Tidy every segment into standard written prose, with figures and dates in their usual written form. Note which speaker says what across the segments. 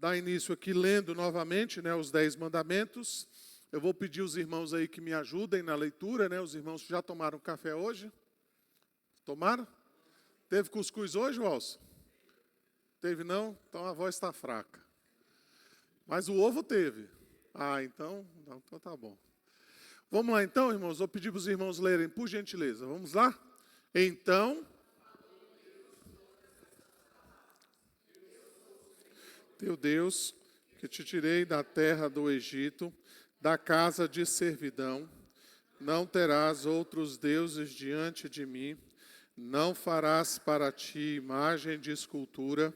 Speaker 1: dar início aqui lendo novamente, né, os 10 mandamentos. Eu vou pedir os irmãos aí que me ajudem na leitura, né? Os irmãos já tomaram café hoje? Tomaram? Teve cuscuz hoje, Walson? Teve não? Então a voz está fraca. Mas o ovo teve. Então tá bom. Vamos lá então, irmãos. Vou pedir para os irmãos lerem, por gentileza. Vamos lá? Então, teu Deus, que te tirei da terra do Egito, da casa de servidão, não terás outros deuses diante de mim, não farás para ti imagem de escultura,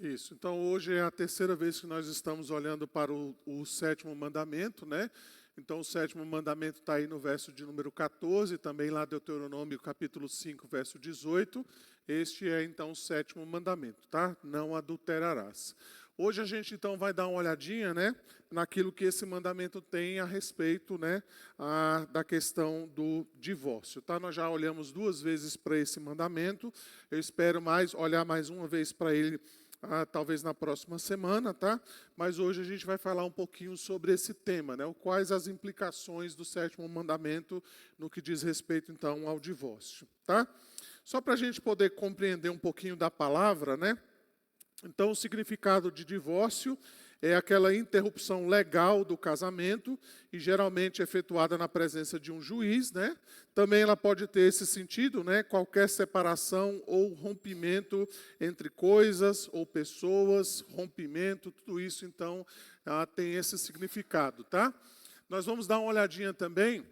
Speaker 1: Isso, então hoje é a terceira vez que nós estamos olhando para o sétimo mandamento, né? Então o sétimo mandamento está aí no verso de número 14, também lá Deuteronômio capítulo 5, verso 18. Este é então o sétimo mandamento, tá? Não adulterarás. Hoje a gente então vai dar uma olhadinha, né, naquilo que esse mandamento tem a respeito, né, da questão do divórcio, tá? Nós já olhamos 2 vezes para esse mandamento, eu espero olhar mais uma vez para ele, talvez na próxima semana, tá? Mas hoje a gente vai falar um pouquinho sobre esse tema, né? Quais as implicações do sétimo mandamento no que diz respeito, então, ao divórcio, tá? Só para a gente poder compreender um pouquinho da palavra, né? Então, o significado de divórcio é aquela interrupção legal do casamento e geralmente efetuada na presença de um juiz, né? Também ela pode ter esse sentido, né? Qualquer separação ou rompimento entre coisas ou pessoas, rompimento, tudo isso, então, tem esse significado, tá? Nós vamos dar uma olhadinha também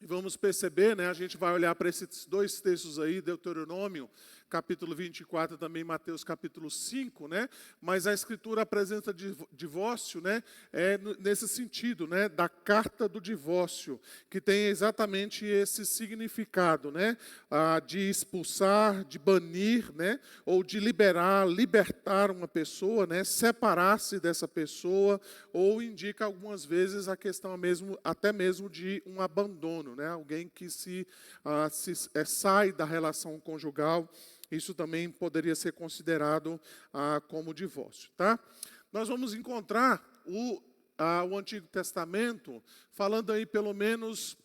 Speaker 1: e vamos perceber, né? A gente vai olhar para esses 2 textos aí, Deuteronômio, capítulo 24, também Mateus capítulo 5, né? Mas a Escritura apresenta divórcio, né? Nesse sentido, né? Da carta do divórcio, que tem exatamente esse significado, né? De expulsar, de banir, né? Ou de libertar uma pessoa, né? Separar-se dessa pessoa, ou indica algumas vezes a questão até mesmo de um abandono, né? Alguém que sai da relação conjugal. Isso também poderia ser considerado como divórcio, tá? Nós vamos encontrar o Antigo Testamento falando aí pelo menos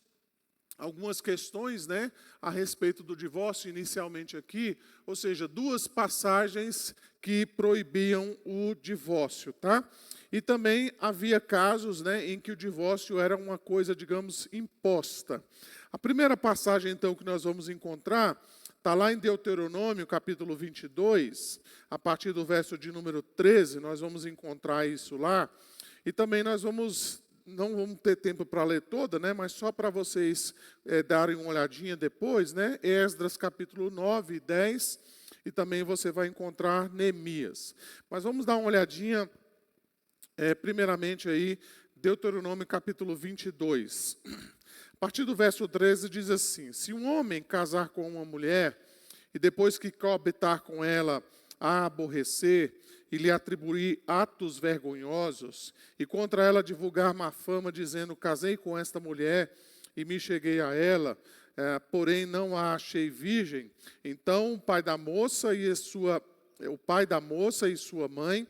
Speaker 1: algumas questões, né, a respeito do divórcio inicialmente aqui, ou seja, duas passagens que proibiam o divórcio, tá? E também havia casos, né, em que o divórcio era uma coisa, digamos, imposta. A primeira passagem, então, que nós vamos encontrar está lá em Deuteronômio, capítulo 22, a partir do verso de número 13, nós vamos encontrar isso lá. E também nós não vamos ter tempo para ler toda, né, mas só para vocês darem uma olhadinha depois, né, Esdras capítulo 9 e 10, e também você vai encontrar Neemias. Mas vamos dar uma olhadinha, primeiramente aí, Deuteronômio capítulo 22. A partir do verso 13 diz assim: se um homem casar com uma mulher, e depois que coabitar com ela, a aborrecer, e lhe atribuir atos vergonhosos, e contra ela divulgar má fama, dizendo: casei com esta mulher e me cheguei a ela, porém não a achei virgem, então o pai da moça e sua mãe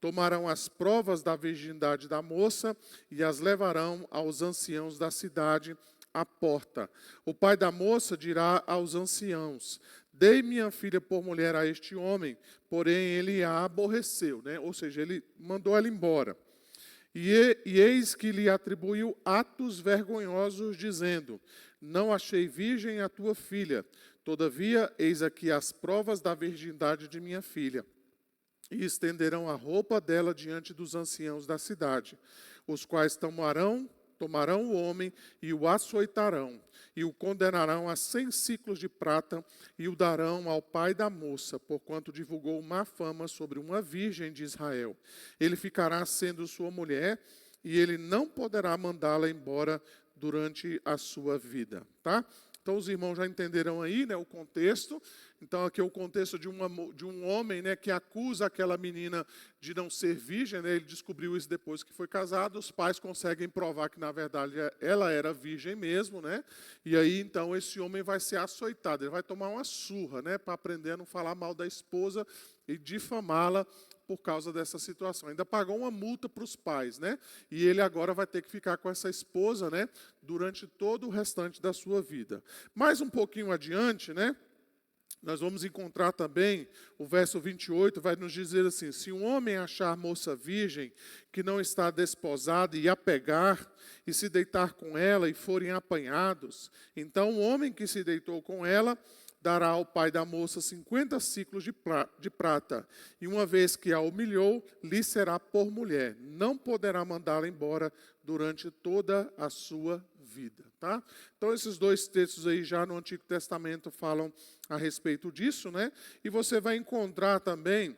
Speaker 1: tomarão as provas da virgindade da moça e as levarão aos anciãos da cidade à porta. O pai da moça dirá aos anciãos: dei minha filha por mulher a este homem, porém ele a aborreceu, né? Ou seja, ele mandou ela embora. E eis que lhe atribuiu atos vergonhosos, dizendo: não achei virgem a tua filha, todavia eis aqui as provas da virgindade de minha filha. E estenderão a roupa dela diante dos anciãos da cidade, os quais tomarão o homem e o açoitarão, e o condenarão a 100 siclos de prata, e o darão ao pai da moça, porquanto divulgou má fama sobre uma virgem de Israel. Ele ficará sendo sua mulher, e ele não poderá mandá-la embora durante a sua vida. Tá? Então, os irmãos já entenderam aí, né, o contexto. Então, aqui é o contexto de um homem, né, que acusa aquela menina de não ser virgem. Né, ele descobriu isso depois que foi casado. Os pais conseguem provar que, na verdade, ela era virgem mesmo. Né, e aí, então, esse homem vai ser açoitado. Ele vai tomar uma surra, né, para aprender a não falar mal da esposa e difamá-la por causa dessa situação. Ainda pagou uma multa para os pais, né? E ele agora vai ter que ficar com essa esposa, né, durante todo o restante da sua vida. Mais um pouquinho adiante, né, nós vamos encontrar também o verso 28, vai nos dizer assim: se um homem achar moça virgem que não está desposada e a pegar e se deitar com ela e forem apanhados, então o homem que se deitou com ela dará ao pai da moça 50 siclos de prata, e uma vez que a humilhou, lhe será por mulher. Não poderá mandá-la embora durante toda a sua vida. Tá? Então, esses dois textos aí já no Antigo Testamento falam a respeito disso, né? E você vai encontrar também,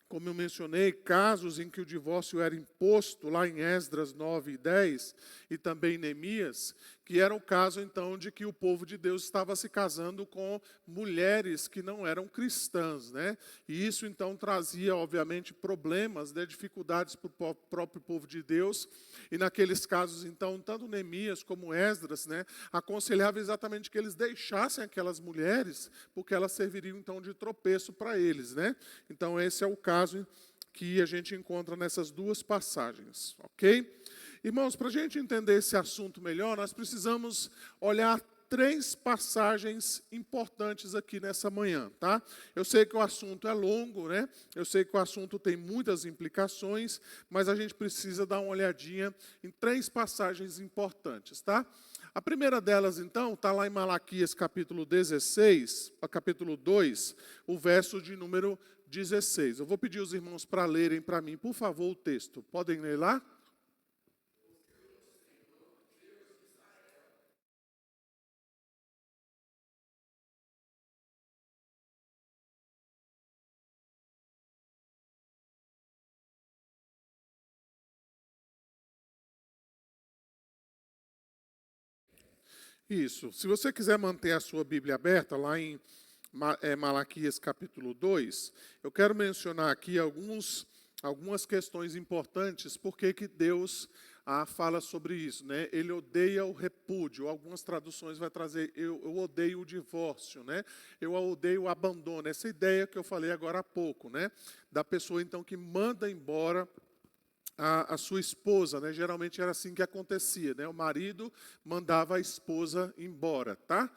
Speaker 1: como eu mencionei, casos em que o divórcio era imposto, lá em Esdras 9 e 10, e também em Neemias, que era o caso, então, de que o povo de Deus estava se casando com mulheres que não eram cristãs, né? E isso, então, trazia, obviamente, problemas, né, dificuldades para o próprio povo de Deus, e naqueles casos, então, tanto Neemias como Esdras, né, aconselhava exatamente que eles deixassem aquelas mulheres, porque elas serviriam, então, de tropeço para eles, né? Então, esse é o caso que a gente encontra nessas duas passagens, ok? Irmãos, para a gente entender esse assunto melhor, nós precisamos olhar 3 passagens importantes aqui nessa manhã, tá? Eu sei que o assunto é longo, né? Eu sei que o assunto tem muitas implicações, mas a gente precisa dar uma olhadinha em 3 passagens importantes, tá? A primeira delas, então, está lá em Malaquias capítulo 16, capítulo 2, o verso de número 16. Eu vou pedir os irmãos para lerem para mim, por favor, o texto. Podem ler lá? Isso. Se você quiser manter a sua Bíblia aberta, lá em Malaquias capítulo 2, eu quero mencionar aqui algumas questões importantes, porque que Deus fala sobre isso, né? Ele odeia o repúdio. Algumas traduções vai trazer, eu odeio o divórcio, né? Eu odeio o abandono. Essa ideia que eu falei agora há pouco, né? Da pessoa, então, que manda embora a sua esposa, né? Geralmente era assim que acontecia, né? O marido mandava a esposa embora, tá?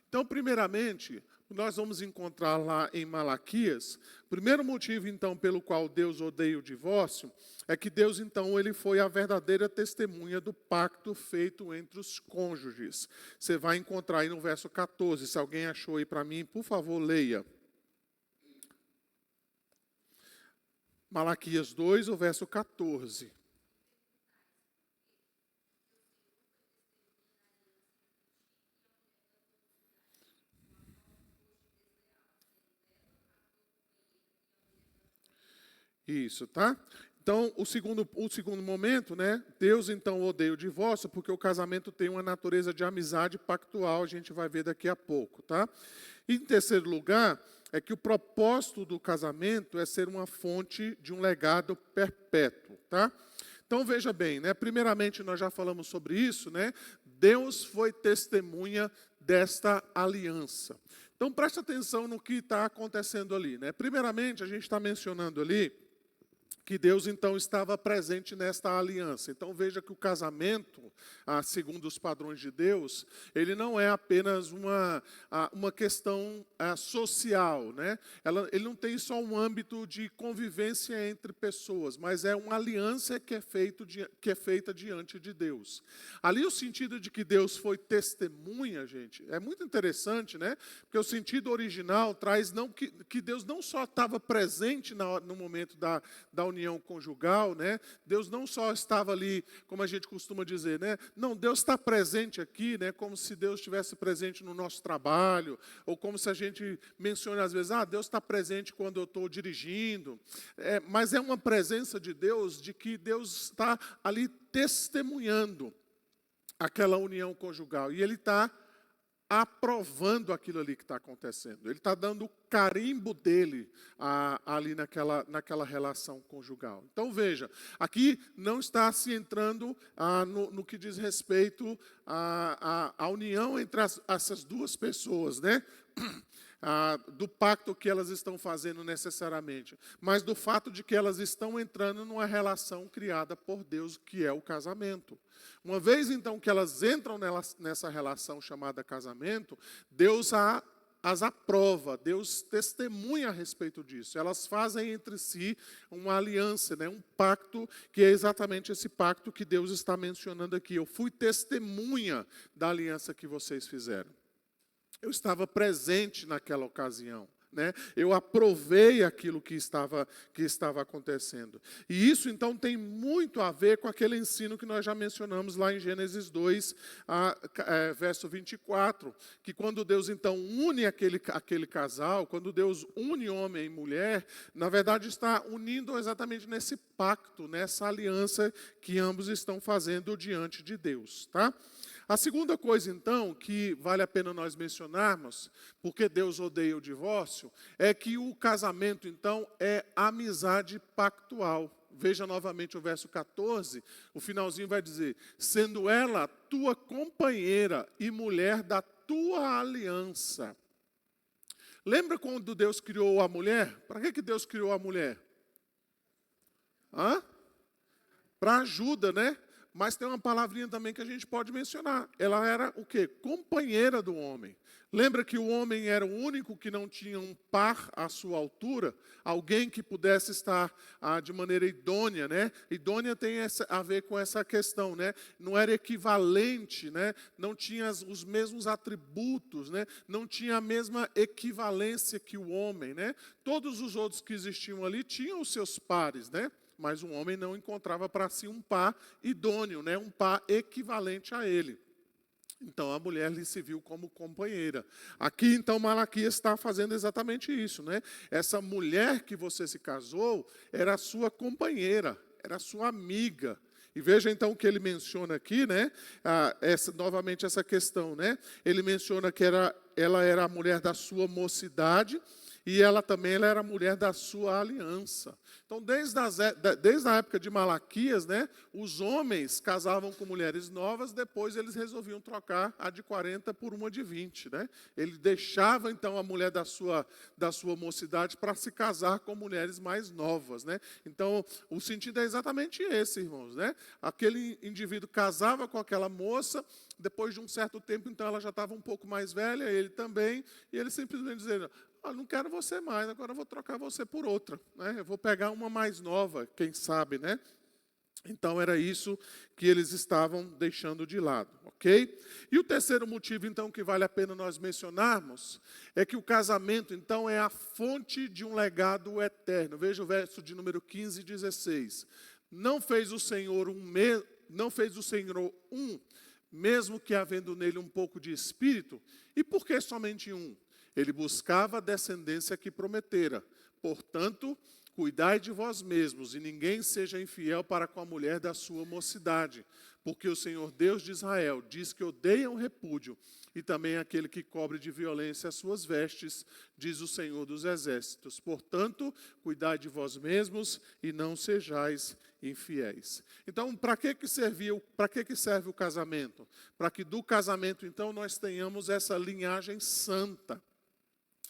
Speaker 1: Então, primeiramente, nós vamos encontrar lá em Malaquias, o primeiro motivo, então, pelo qual Deus odeia o divórcio, é que Deus, então, ele foi a verdadeira testemunha do pacto feito entre os cônjuges. Você vai encontrar aí no verso 14, se alguém achou aí para mim, por favor, leia. Malaquias 2, o verso 14. Isso, tá? Então, o segundo momento, né? Deus, então, odeia o divórcio porque o casamento tem uma natureza de amizade pactual, a gente vai ver daqui a pouco, tá? E, em terceiro lugar, é que o propósito do casamento é ser uma fonte de um legado perpétuo, tá? Então, veja bem, né? Primeiramente, nós já falamos sobre isso, né? Deus foi testemunha desta aliança. Então, preste atenção no que está acontecendo ali, né? Primeiramente, a gente está mencionando ali que Deus, então, estava presente nesta aliança. Então, veja que o casamento, segundo os padrões de Deus, ele não é apenas uma questão social, né? Ele não tem só um âmbito de convivência entre pessoas, mas é uma aliança que é feita diante de Deus. Ali o sentido de que Deus foi testemunha, gente, é muito interessante, né? Porque o sentido original traz que Deus não só estava presente no momento da união conjugal, né? Deus não só estava ali, como a gente costuma dizer, né? Não, Deus está presente aqui, né? Como se Deus estivesse presente no nosso trabalho, ou como se a gente menciona às vezes, Deus está presente quando eu estou dirigindo. Mas é uma presença de Deus, de que Deus está ali testemunhando aquela união conjugal. E Ele está aprovando aquilo ali que está acontecendo. Ele está dando o carimbo dele ali naquela relação conjugal. Então, veja, aqui não está se entrando no que diz respeito à união entre essas duas pessoas, né? Do pacto que elas estão fazendo necessariamente, mas do fato de que elas estão entrando numa relação criada por Deus, que é o casamento. Uma vez, então, que elas entram nessa relação chamada casamento, Deus as aprova, Deus testemunha a respeito disso. Elas fazem entre si uma aliança, né? Um pacto, que é exatamente esse pacto que Deus está mencionando aqui. Eu fui testemunha da aliança que vocês fizeram. Eu estava presente naquela ocasião, né? Eu aprovei aquilo que estava acontecendo. E isso, então, tem muito a ver com aquele ensino que nós já mencionamos lá em Gênesis 2, verso 24, que quando Deus, então, une aquele casal, quando Deus une homem e mulher, na verdade está unindo exatamente nesse pacto, nessa aliança que ambos estão fazendo diante de Deus, tá? A segunda coisa, então, que vale a pena nós mencionarmos, porque Deus odeia o divórcio, é que o casamento, então, é amizade pactual. Veja novamente o verso 14, o finalzinho vai dizer, sendo ela tua companheira e mulher da tua aliança. Lembra quando Deus criou a mulher? Para que Deus criou a mulher? Para ajuda, né? Mas tem uma palavrinha também que a gente pode mencionar. Ela era o quê? Companheira do homem. Lembra que o homem era o único que não tinha um par à sua altura? Alguém que pudesse estar de maneira idônea, né? Idônea tem a ver com essa questão, né? Não era equivalente, né? Não tinha os mesmos atributos, né? Não tinha a mesma equivalência que o homem, né? Todos os outros que existiam ali tinham os seus pares, né? Mas um homem não encontrava para si um par idôneo, né? Um par equivalente a ele. Então, a mulher lhe se viu como companheira. Aqui, então, Malaquias está fazendo exatamente isso, né? Essa mulher que você se casou era a sua companheira, era a sua amiga. E veja, então, o que ele menciona aqui, né? Novamente, essa questão, né? Ele menciona que ela era a mulher da sua mocidade e ela era mulher da sua aliança. Então, desde a época de Malaquias, né, os homens casavam com mulheres novas, depois eles resolviam trocar a de 40 por uma de 20. Né? Ele deixava, então, a mulher da sua mocidade para se casar com mulheres mais novas. Né? Então, o sentido é exatamente esse, irmãos. Né? Aquele indivíduo casava com aquela moça, depois de um certo tempo, então, ela já estava um pouco mais velha, ele também, e ele simplesmente dizia: não quero você mais, agora eu vou trocar você por outra. Né? Eu vou pegar uma mais nova, quem sabe, né? Então, era isso que eles estavam deixando de lado, ok? E o terceiro motivo, então, que vale a pena nós mencionarmos, é que o casamento, então, é a fonte de um legado eterno. Veja o verso de número 15 e 16. Não fez o Senhor mesmo que havendo nele um pouco de espírito, e por que somente um? Ele buscava a descendência que prometera. Portanto, cuidai de vós mesmos, e ninguém seja infiel para com a mulher da sua mocidade, porque o Senhor Deus de Israel diz que odeia o repúdio, e também aquele que cobre de violência as suas vestes, diz o Senhor dos exércitos. Portanto, cuidai de vós mesmos, e não sejais infiéis. Então, para que serve o casamento? Para que do casamento, então, nós tenhamos essa linhagem santa,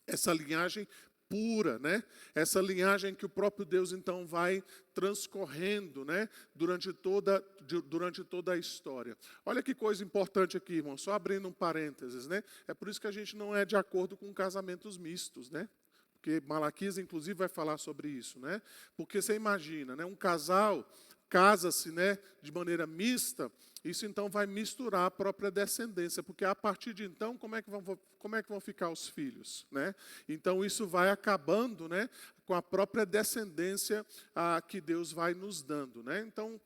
Speaker 1: essa linhagem pura, né? Essa linhagem que o próprio Deus, então, vai transcorrendo, né? Durante toda a história. Olha que coisa importante aqui, irmão, só abrindo um parênteses, né? É por isso que a gente não é de acordo com casamentos mistos, né? Porque Malaquias, inclusive, vai falar sobre isso, né? Porque você imagina, né? Um casal casa-se, né, de maneira mista, isso então vai misturar a própria descendência, porque a partir de então, como é que vão ficar os filhos, né? Então isso vai acabando, né, com a própria descendência que Deus vai nos dando, né? Então,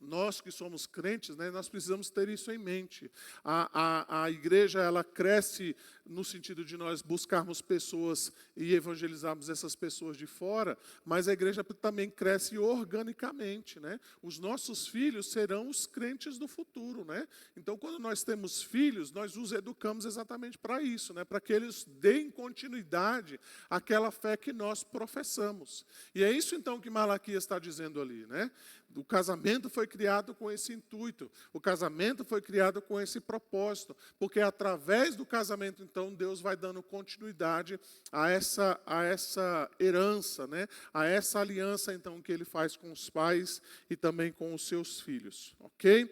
Speaker 1: nós que somos crentes, né, nós precisamos ter isso em mente. A igreja, ela cresce no sentido de nós buscarmos pessoas e evangelizarmos essas pessoas de fora, mas a igreja também cresce organicamente. Né? Os nossos filhos serão os crentes do futuro. Né? Então, quando nós temos filhos, nós os educamos exatamente para isso, né? Para que eles deem continuidade àquela fé que nós professamos. E é isso, então, que Malaquias está dizendo ali, né? O casamento foi criado com esse intuito, o casamento foi criado com esse propósito, porque através do casamento, então, Deus vai dando continuidade a essa herança, né? A essa aliança, então, que Ele faz com os pais e também com os seus filhos, ok?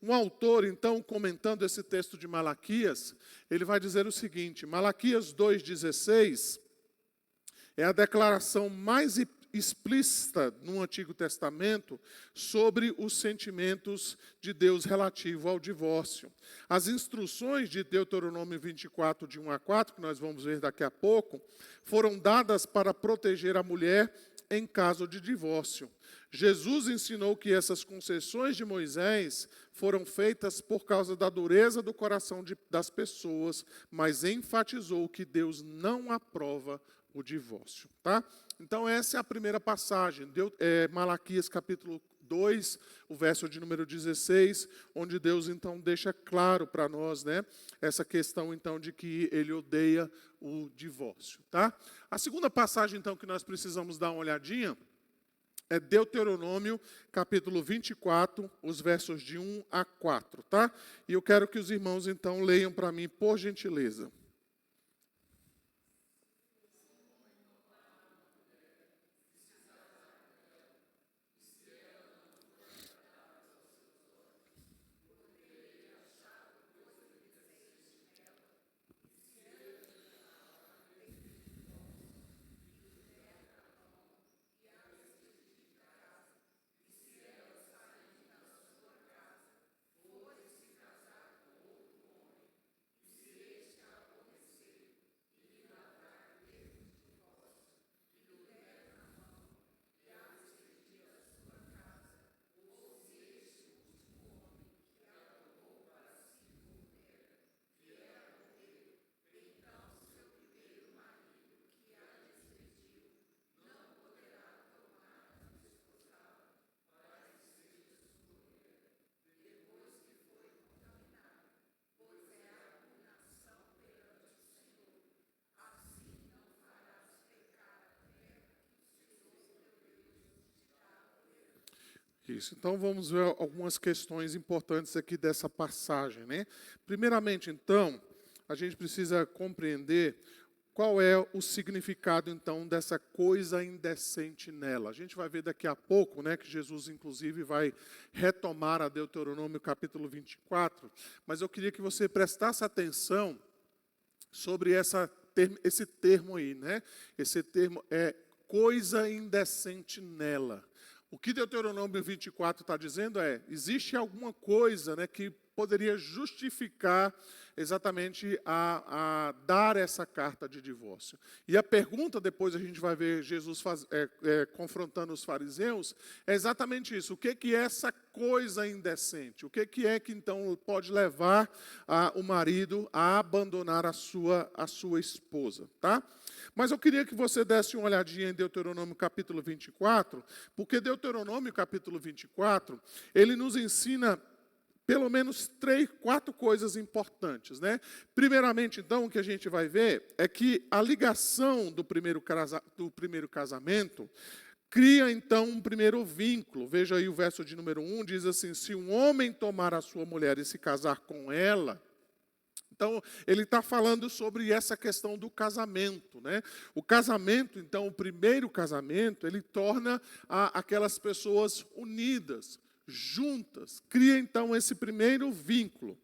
Speaker 1: Um autor, então, comentando esse texto de Malaquias, ele vai dizer o seguinte: Malaquias 2,16 é a declaração mais explícita no Antigo Testamento sobre os sentimentos de Deus relativo ao divórcio. As instruções de Deuteronômio 24, de 1 a 4, que nós vamos ver daqui a pouco, foram dadas para proteger a mulher em caso de divórcio. Jesus ensinou que essas concessões de Moisés foram feitas por causa da dureza do coração das pessoas, mas enfatizou que Deus não aprova o divórcio. Tá? Então, essa é a primeira passagem, Malaquias capítulo 2, o verso de número 16, onde Deus, então, deixa claro para nós, né, essa questão, então, de que Ele odeia o divórcio. Tá? A segunda passagem, então, que nós precisamos dar uma olhadinha é Deuteronômio, capítulo 24, os versos de 1 a 4. Tá? E eu quero que os irmãos, então, leiam para mim, por gentileza. Isso. Então vamos ver algumas questões importantes aqui dessa passagem, né? Primeiramente, então, a gente precisa compreender qual é o significado, então, dessa coisa indecente nela. A gente vai ver daqui a pouco, né, que Jesus, inclusive, vai retomar a Deuteronômio capítulo 24, mas eu queria que você prestasse atenção sobre esse termo aí, né? Esse termo é coisa indecente nela. O que Deuteronômio 24 está dizendo é, existe alguma coisa, né, que poderia justificar exatamente a dar essa carta de divórcio. E a pergunta, depois a gente vai ver Jesus confrontando os fariseus, é exatamente isso. O que é essa coisa indecente? O que é que então pode levar o marido a abandonar a sua esposa, tá? Mas eu queria que você desse uma olhadinha em Deuteronômio capítulo 24, porque Deuteronômio capítulo 24, ele nos ensina pelo menos 4 coisas importantes, né? Primeiramente, então, o que a gente vai ver é que a ligação do primeiro casamento cria, então, um primeiro vínculo. Veja aí o verso de número 1, diz assim, se um homem tomar a sua mulher e se casar com ela. Então, ele está falando sobre essa questão do casamento, né? O casamento, então, o primeiro casamento, ele torna aquelas pessoas unidas, juntas, cria então esse primeiro vínculo.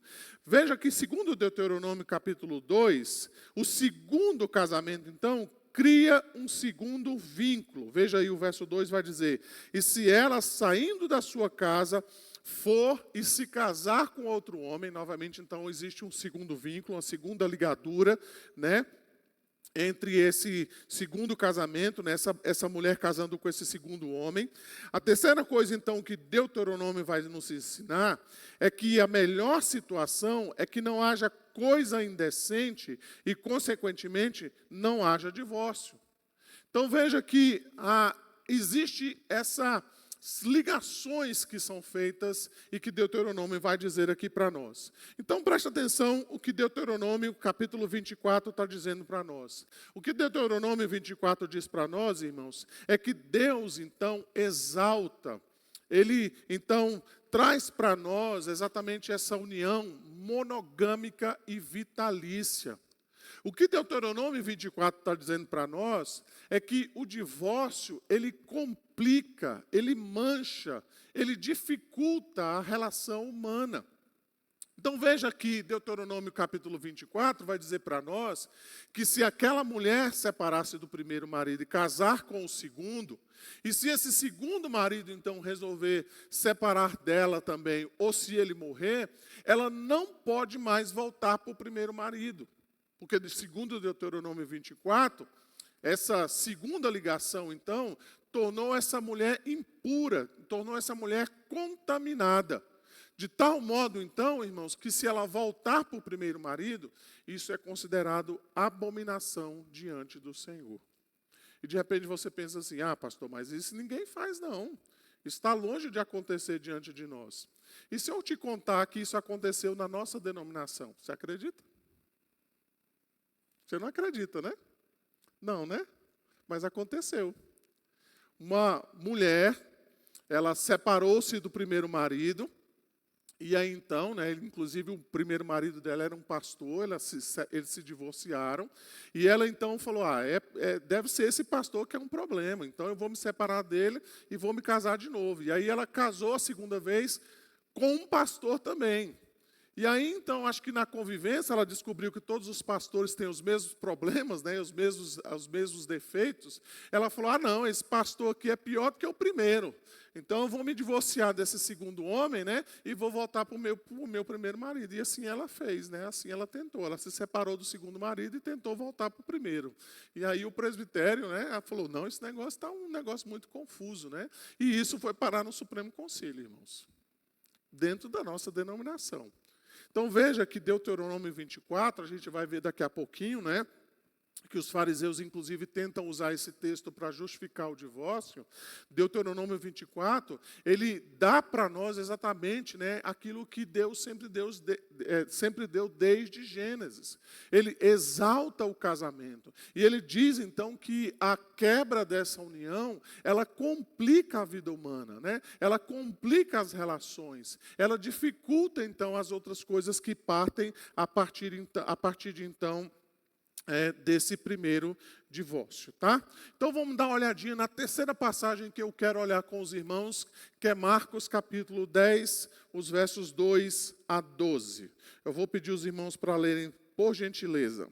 Speaker 1: Veja que segundo Deuteronômio capítulo 2, o segundo casamento então cria um segundo vínculo. Veja aí o verso 2 vai dizer, e se ela saindo da sua casa for e se casar com outro homem, novamente então existe um segundo vínculo, uma segunda ligadura, né? Entre esse segundo casamento, né, essa mulher casando com esse segundo homem. A terceira coisa, então, que Deuteronômio vai nos ensinar, é que a melhor situação é que não haja coisa indecente e, consequentemente, não haja divórcio. Então, veja que existe essa ligações que são feitas e que Deuteronômio vai dizer aqui para nós. Então, preste atenção o que Deuteronômio, capítulo 24, está dizendo para nós. O que Deuteronômio 24 diz para nós, irmãos, é que Deus, então, exalta, Ele, então, traz para nós exatamente essa união monogâmica e vitalícia. O que Deuteronômio 24 está dizendo para nós é que o divórcio, ele complica, ele mancha, ele dificulta a relação humana. Então veja que Deuteronômio capítulo 24 vai dizer para nós que se aquela mulher separasse do primeiro marido e casar com o segundo, e se esse segundo marido então resolver separar dela também, ou se ele morrer, ela não pode mais voltar para o primeiro marido. Porque, segundo Deuteronômio 24, essa segunda ligação, então, tornou essa mulher impura, tornou essa mulher contaminada. De tal modo, então, irmãos, que se ela voltar para o primeiro marido, isso é considerado abominação diante do Senhor. E de repente você pensa assim, pastor, mas isso ninguém faz não. Isso está longe de acontecer diante de nós. E se eu te contar que isso aconteceu na nossa denominação, você acredita? Você não acredita, né? Não, né? Mas aconteceu. Uma mulher, ela separou-se do primeiro marido, e aí então, né, inclusive o primeiro marido dela era um pastor, eles se divorciaram, e ela então falou, deve ser esse pastor que é um problema, então eu vou me separar dele e vou me casar de novo. E aí ela casou a segunda vez com um pastor também. E aí, então, acho que na convivência ela descobriu que todos os pastores têm os mesmos problemas, né, os mesmos defeitos. Ela falou, não, esse pastor aqui é pior do que o primeiro. Então, eu vou me divorciar desse segundo homem, né, e vou voltar para o meu primeiro marido. E assim ela fez, né, assim ela tentou. Ela se separou do segundo marido e tentou voltar para o primeiro. E aí o presbitério, né, ela falou, não, esse negócio está um negócio muito confuso, né. E isso foi parar no Supremo Conselho, irmãos, dentro da nossa denominação. Então veja que Deuteronômio 24, a gente vai ver daqui a pouquinho, né? que os fariseus, inclusive, tentam usar esse texto para justificar o divórcio, Deuteronômio 24, ele dá para nós exatamente, né, aquilo que Deus sempre deu desde Gênesis. Ele exalta o casamento. E ele diz, então, que a quebra dessa união, ela complica a vida humana, né? Ela complica as relações, ela dificulta, então, as outras coisas que partem a partir de então, desse primeiro divórcio, tá? Então vamos dar uma olhadinha na terceira passagem que eu quero olhar com os irmãos, que é Marcos capítulo 10, os versos 2 a 12. Eu vou pedir os irmãos para lerem, por gentileza.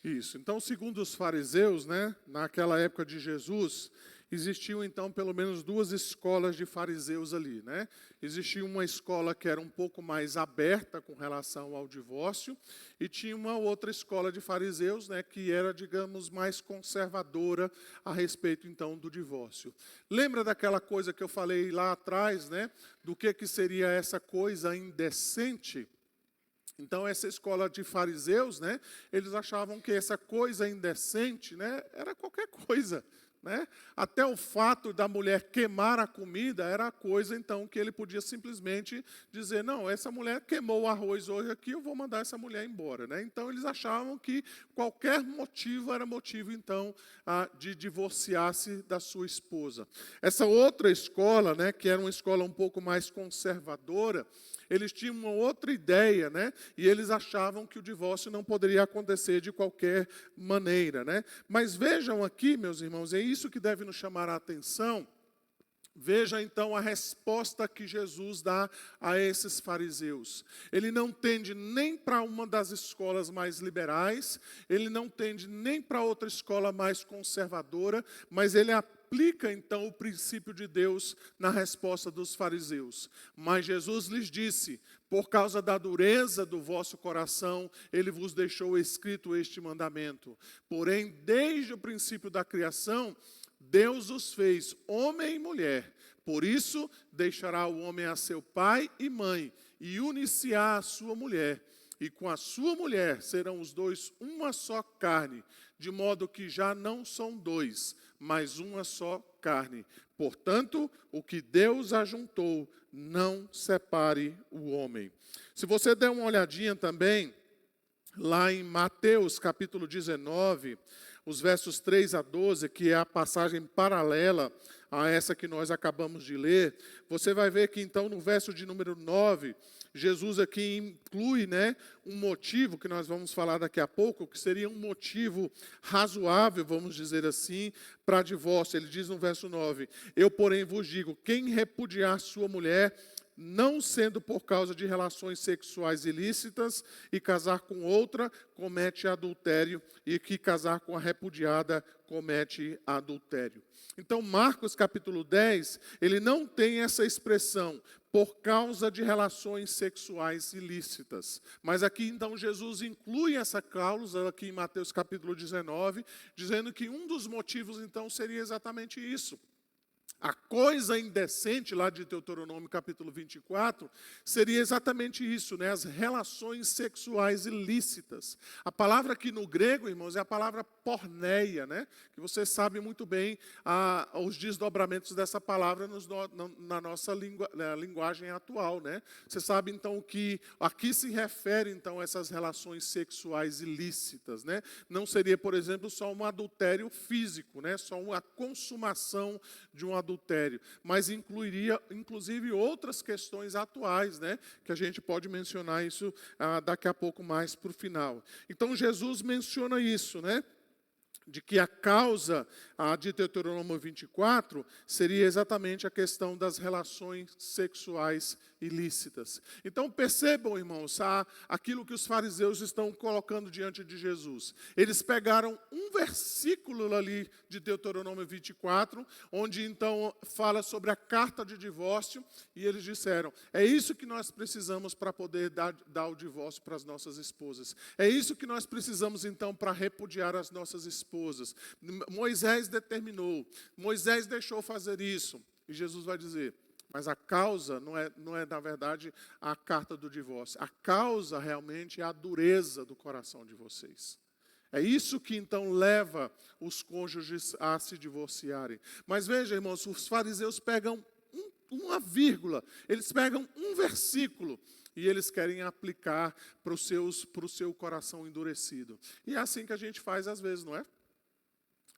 Speaker 1: Isso. Então, segundo os fariseus, né, naquela época de Jesus, existiam então pelo menos duas escolas de fariseus ali, né? Existia uma escola que era um pouco mais aberta com relação ao divórcio e tinha uma outra escola de fariseus, né, que era, digamos, mais conservadora a respeito então do divórcio. Lembra daquela coisa que eu falei lá atrás, né, do que seria essa coisa indecente? Então, essa escola de fariseus, né, eles achavam que essa coisa indecente, né, era qualquer coisa, né? Até o fato da mulher queimar a comida era a coisa, então, que ele podia simplesmente dizer, não, essa mulher queimou o arroz hoje aqui, eu vou mandar essa mulher embora, né? Então, eles achavam que qualquer motivo era motivo, então, de divorciar-se da sua esposa. Essa outra escola, né, que era uma escola um pouco mais conservadora, eles tinham uma outra ideia, né? E eles achavam que o divórcio não poderia acontecer de qualquer maneira, né? Mas vejam aqui, meus irmãos, é isso que deve nos chamar a atenção. Veja então a resposta que Jesus dá a esses fariseus. Ele não tende nem para uma das escolas mais liberais, ele não tende nem para outra escola mais conservadora, mas ele aplica então o princípio de Deus na resposta dos fariseus. Mas Jesus lhes disse, por causa da dureza do vosso coração, ele vos deixou escrito este mandamento. Porém, desde o princípio da criação, Deus os fez homem e mulher. Por isso, deixará o homem a seu pai e mãe, e unir-se-á a sua mulher. E com a sua mulher serão os dois uma só carne, de modo que já não são dois, mas uma só carne. Portanto, o que Deus ajuntou, não separe o homem. Se você der uma olhadinha também, lá em Mateus capítulo 19, os versos 3 a 12, que é a passagem paralela a essa que nós acabamos de ler, você vai ver que então no verso de número 9, Jesus aqui inclui, né, um motivo que nós vamos falar daqui a pouco, que seria um motivo razoável, vamos dizer assim, para divórcio. Ele diz no verso 9, eu porém vos digo, quem repudiar sua mulher, não sendo por causa de relações sexuais ilícitas, e casar com outra, comete adultério, e que casar com a repudiada, comete adultério. Então, Marcos capítulo 10, ele não tem essa expressão, por causa de relações sexuais ilícitas. Mas aqui, então, Jesus inclui essa cláusula aqui em Mateus capítulo 19, dizendo que um dos motivos, então, seria exatamente isso. A coisa indecente, lá de Deuteronômio capítulo 24, seria exatamente isso, né? As relações sexuais ilícitas. A palavra aqui no grego, irmãos, é a palavra porneia, né? Que você sabe muito bem os desdobramentos dessa palavra na nossa linguagem atual, né? Você sabe, então, que aqui se refere, então, a essas relações sexuais ilícitas, né? Não seria, por exemplo, só um adultério físico, né? Só uma consumação de um adultério, mas incluiria, inclusive, outras questões atuais, né? Que a gente pode mencionar isso daqui a pouco mais para o final. Então, Jesus menciona isso, né? De que a causa de Deuteronômio 24 seria exatamente a questão das relações sexuais ilícitas. Então percebam, irmãos, aquilo que os fariseus estão colocando diante de Jesus. Eles pegaram um versículo ali de Deuteronômio 24, onde então fala sobre a carta de divórcio, e eles disseram, é isso que nós precisamos para poder dar o divórcio para as nossas esposas. É isso que nós precisamos então para repudiar as nossas esposas. Moisés determinou, Moisés deixou fazer isso. E Jesus vai dizer, mas a causa não é, na verdade, a carta do divórcio. A causa realmente é a dureza do coração de vocês. É isso que então leva os cônjuges a se divorciarem. Mas veja, irmãos, os fariseus pegam uma vírgula, eles pegam um versículo e eles querem aplicar para o seu coração endurecido. E é assim que a gente faz às vezes, não é?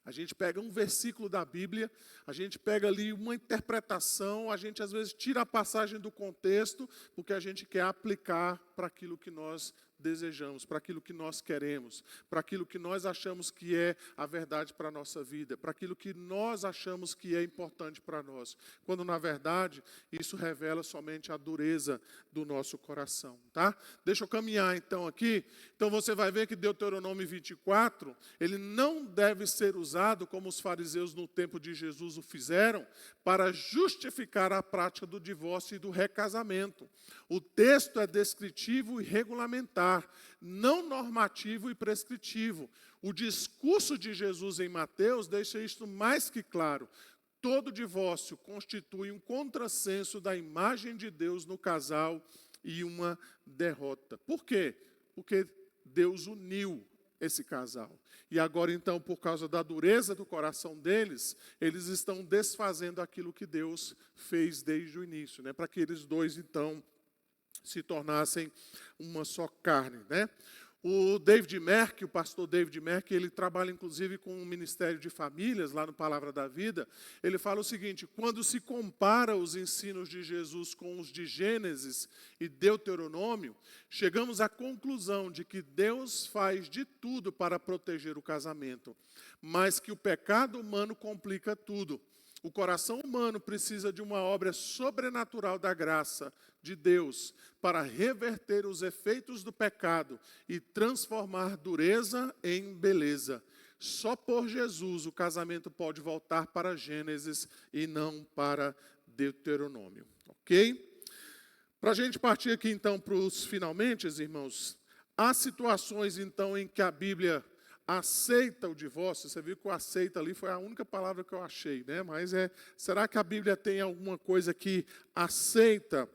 Speaker 1: A gente pega um versículo da Bíblia, a gente pega ali uma interpretação, a gente às vezes tira a passagem do contexto, porque a gente quer aplicar para aquilo que nós desejamos, para aquilo que nós queremos, para aquilo que nós achamos que é a verdade para a nossa vida, para aquilo que nós achamos que é importante para nós, quando na verdade isso revela somente a dureza do nosso coração, tá? Deixa eu caminhar então aqui. Então você vai ver que Deuteronômio 24, ele não deve ser usado como os fariseus no tempo de Jesus o fizeram, para justificar a prática do divórcio e do recasamento. O texto é descritivo e regulamentar, não normativo e prescritivo. O discurso de Jesus em Mateus deixa isto mais que claro. Todo divórcio constitui um contrassenso da imagem de Deus no casal e uma derrota. Por quê? Porque Deus uniu esse casal. E agora, então, por causa da dureza do coração deles, eles estão desfazendo aquilo que Deus fez desde o início, né? Para que eles dois, então, se tornassem uma só carne, né? O pastor David Merck, ele trabalha inclusive com o Ministério de Famílias, lá no Palavra da Vida. Ele fala o seguinte, quando se compara os ensinos de Jesus com os de Gênesis e Deuteronômio, chegamos à conclusão de que Deus faz de tudo para proteger o casamento, mas que o pecado humano complica tudo. O coração humano precisa de uma obra sobrenatural da graça de Deus para reverter os efeitos do pecado e transformar dureza em beleza. Só por Jesus o casamento pode voltar para Gênesis e não para Deuteronômio. Ok? Para a gente partir aqui então para os finalmente, irmãos, há situações então em que a Bíblia aceita o divórcio. Você viu que o aceita ali foi a única palavra que eu achei, né? Mas será que a Bíblia tem alguma coisa que aceita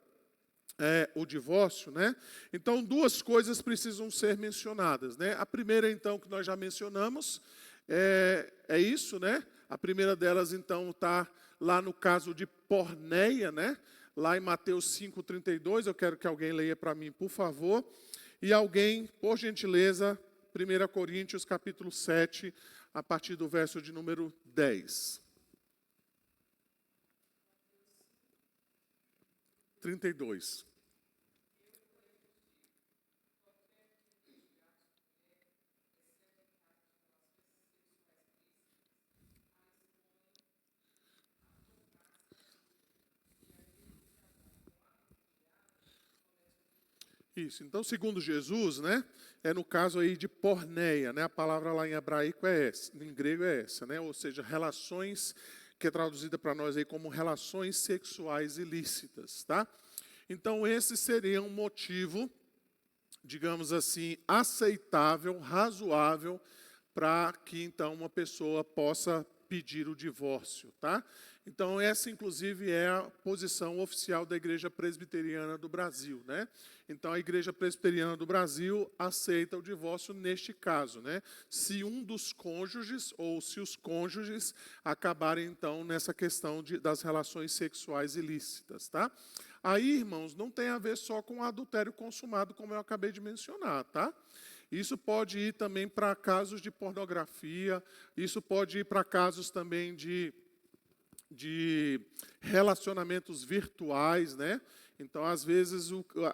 Speaker 1: o divórcio, né? Então, duas coisas precisam ser mencionadas, né? A primeira, então, que nós já mencionamos, é isso, né? A primeira delas, então, está lá no caso de porneia, né? Lá em Mateus 5,32, eu quero que alguém leia para mim, por favor. E alguém, por gentileza, 1 Coríntios, capítulo 7, a partir do verso de número 10. 32. Isso, então, segundo Jesus, né, é no caso aí de porneia, né, a palavra lá em hebraico é essa, em grego é essa, né, ou seja, relações, que é traduzida para nós aí como relações sexuais ilícitas, tá? Então, esse seria um motivo, digamos assim, aceitável, razoável, para que então uma pessoa possa pedir o divórcio, tá? Então essa inclusive é a posição oficial da Igreja Presbiteriana do Brasil, né? Então a Igreja Presbiteriana do Brasil aceita o divórcio neste caso, né? Se um dos cônjuges ou se os cônjuges acabarem então nessa questão das relações sexuais ilícitas, tá? Aí, irmãos, não tem a ver só com o adultério consumado, como eu acabei de mencionar, tá? Isso pode ir também para casos de pornografia, isso pode ir para casos também de relacionamentos virtuais, né? Então, às vezes,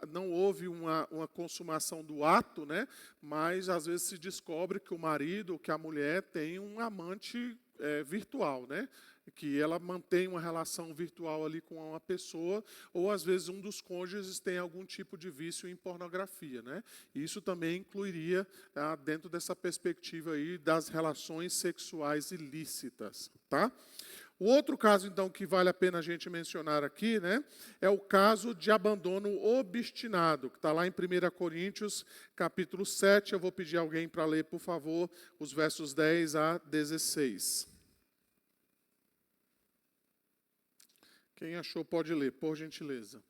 Speaker 1: não houve uma consumação do ato, né? Mas, às vezes, se descobre que o marido ou que a mulher tem um amante virtual, né? Que ela mantém uma relação virtual ali com uma pessoa, ou às vezes um dos cônjuges tem algum tipo de vício em pornografia, né? Isso também incluiria dentro dessa perspectiva aí das relações sexuais ilícitas, tá? O outro caso, então, que vale a pena a gente mencionar aqui, né, é o caso de abandono obstinado, que está lá em 1 Coríntios, capítulo 7. Eu vou pedir alguém para ler, por favor, os versos 10 a 16. Quem achou pode ler, por gentileza.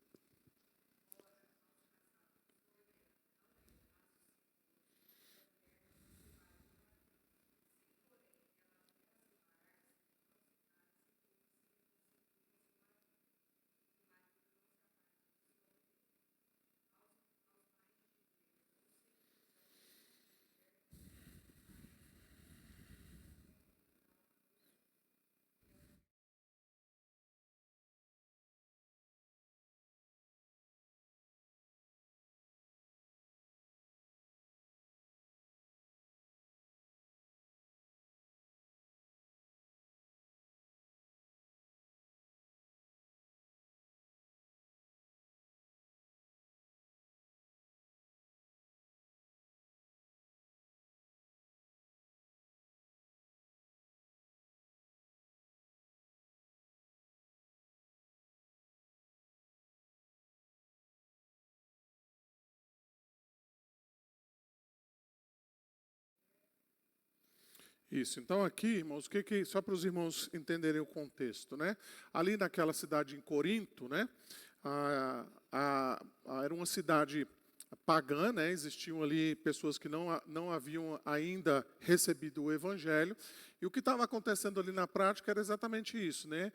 Speaker 1: Isso, então aqui, irmãos, só para os irmãos entenderem o contexto, né? Ali naquela cidade em Corinto, né? Era uma cidade pagã, né? Existiam ali pessoas que não haviam ainda recebido o evangelho, e o que estava acontecendo ali na prática era exatamente isso, né?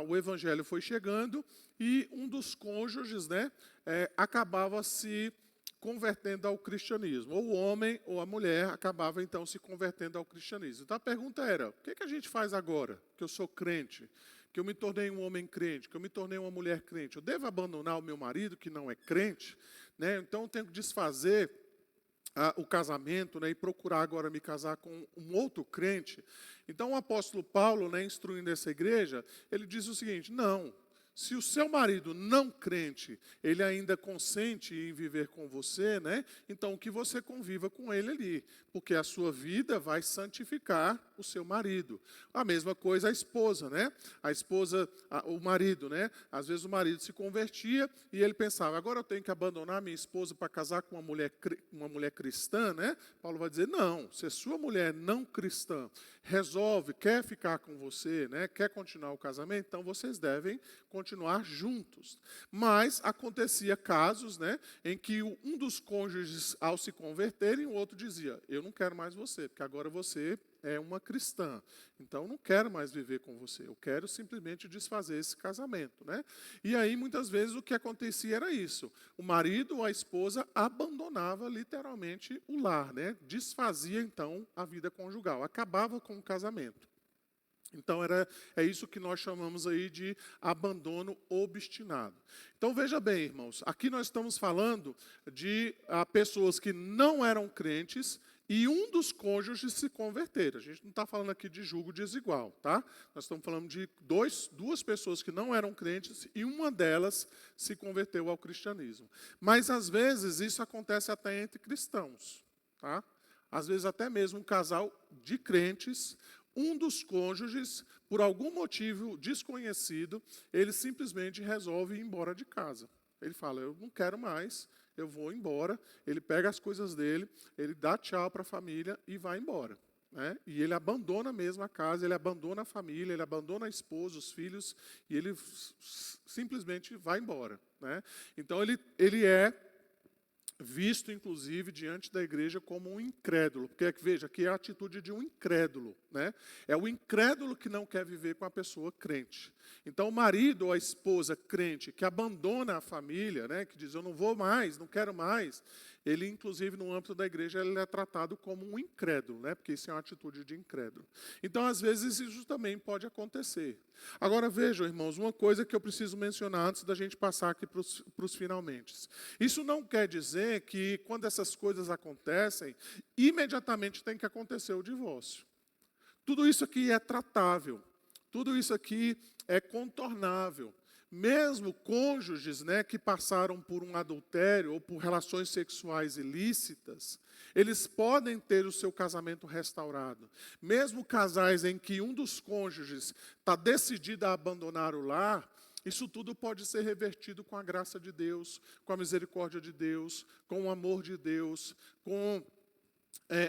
Speaker 1: O evangelho foi chegando e um dos cônjuges, né, acabava se convertendo ao cristianismo. Ou o homem ou a mulher acabava então se convertendo ao cristianismo. Então a pergunta era: o que a gente faz agora que eu sou crente? Que eu me tornei um homem crente, que eu me tornei uma mulher crente? Eu devo abandonar o meu marido que não é crente? Né? Então eu tenho que desfazer o casamento, né, e procurar agora me casar com um outro crente. Então o apóstolo Paulo, né, instruindo essa igreja, ele diz o seguinte: não, se o seu marido não crente, ele ainda consente em viver com você, né, então que você conviva com ele ali, porque a sua vida vai santificar o seu marido. A mesma coisa a esposa, né? A esposa, o marido, né? Às vezes o marido se convertia e ele pensava: agora eu tenho que abandonar minha esposa para casar com uma mulher cristã, né? Paulo vai dizer: não, se a sua mulher não cristã resolve, quer ficar com você, né? Quer continuar o casamento, então vocês devem continuar juntos. Mas acontecia casos, né, em que um dos cônjuges, ao se converterem, o outro dizia: eu não quero mais você, porque agora você é uma cristã, então não quero mais viver com você, eu quero simplesmente desfazer esse casamento, né? E aí muitas vezes o que acontecia era isso: o marido ou a esposa abandonava literalmente o lar, né? Desfazia então a vida conjugal, acabava com o casamento. Então é isso que nós chamamos aí de abandono obstinado. Então veja bem, irmãos, aqui nós estamos falando de pessoas que não eram crentes e um dos cônjuges se converter. A gente não está falando aqui de julgo desigual, tá? Nós estamos falando de duas pessoas que não eram crentes e uma delas se converteu ao cristianismo. Mas às vezes isso acontece até entre cristãos, tá? Às vezes até mesmo um casal de crentes, um dos cônjuges, por algum motivo desconhecido, ele simplesmente resolve ir embora de casa. Ele fala: eu não quero mais, eu vou embora. Ele pega as coisas dele, ele dá tchau para a família e vai embora. né? E ele abandona mesmo a casa, ele abandona a família, ele abandona a esposa, os filhos, e ele simplesmente vai embora, né? Então ele é visto, inclusive, diante da igreja como um incrédulo. Porque, veja, aqui é a atitude de um incrédulo, né? É o incrédulo que não quer viver com a pessoa crente. Então, o marido ou a esposa crente que abandona a família, né, que diz, eu não vou mais, não quero mais, ele, inclusive, no âmbito da igreja, ele é tratado como um incrédulo, né? Porque isso é uma atitude de incrédulo. Então, às vezes, isso também pode acontecer. Agora, vejam, irmãos, uma coisa que eu preciso mencionar antes da gente passar aqui para os finalmente. Isso não quer dizer que, quando essas coisas acontecem, imediatamente tem que acontecer o divórcio. Tudo isso aqui é tratável. Tudo isso aqui é contornável. Mesmo cônjuges, né, que passaram por um adultério ou por relações sexuais ilícitas, eles podem ter o seu casamento restaurado. Mesmo casais em que um dos cônjuges está decidido a abandonar o lar, isso tudo pode ser revertido com a graça de Deus, com a misericórdia de Deus, com o amor de Deus, com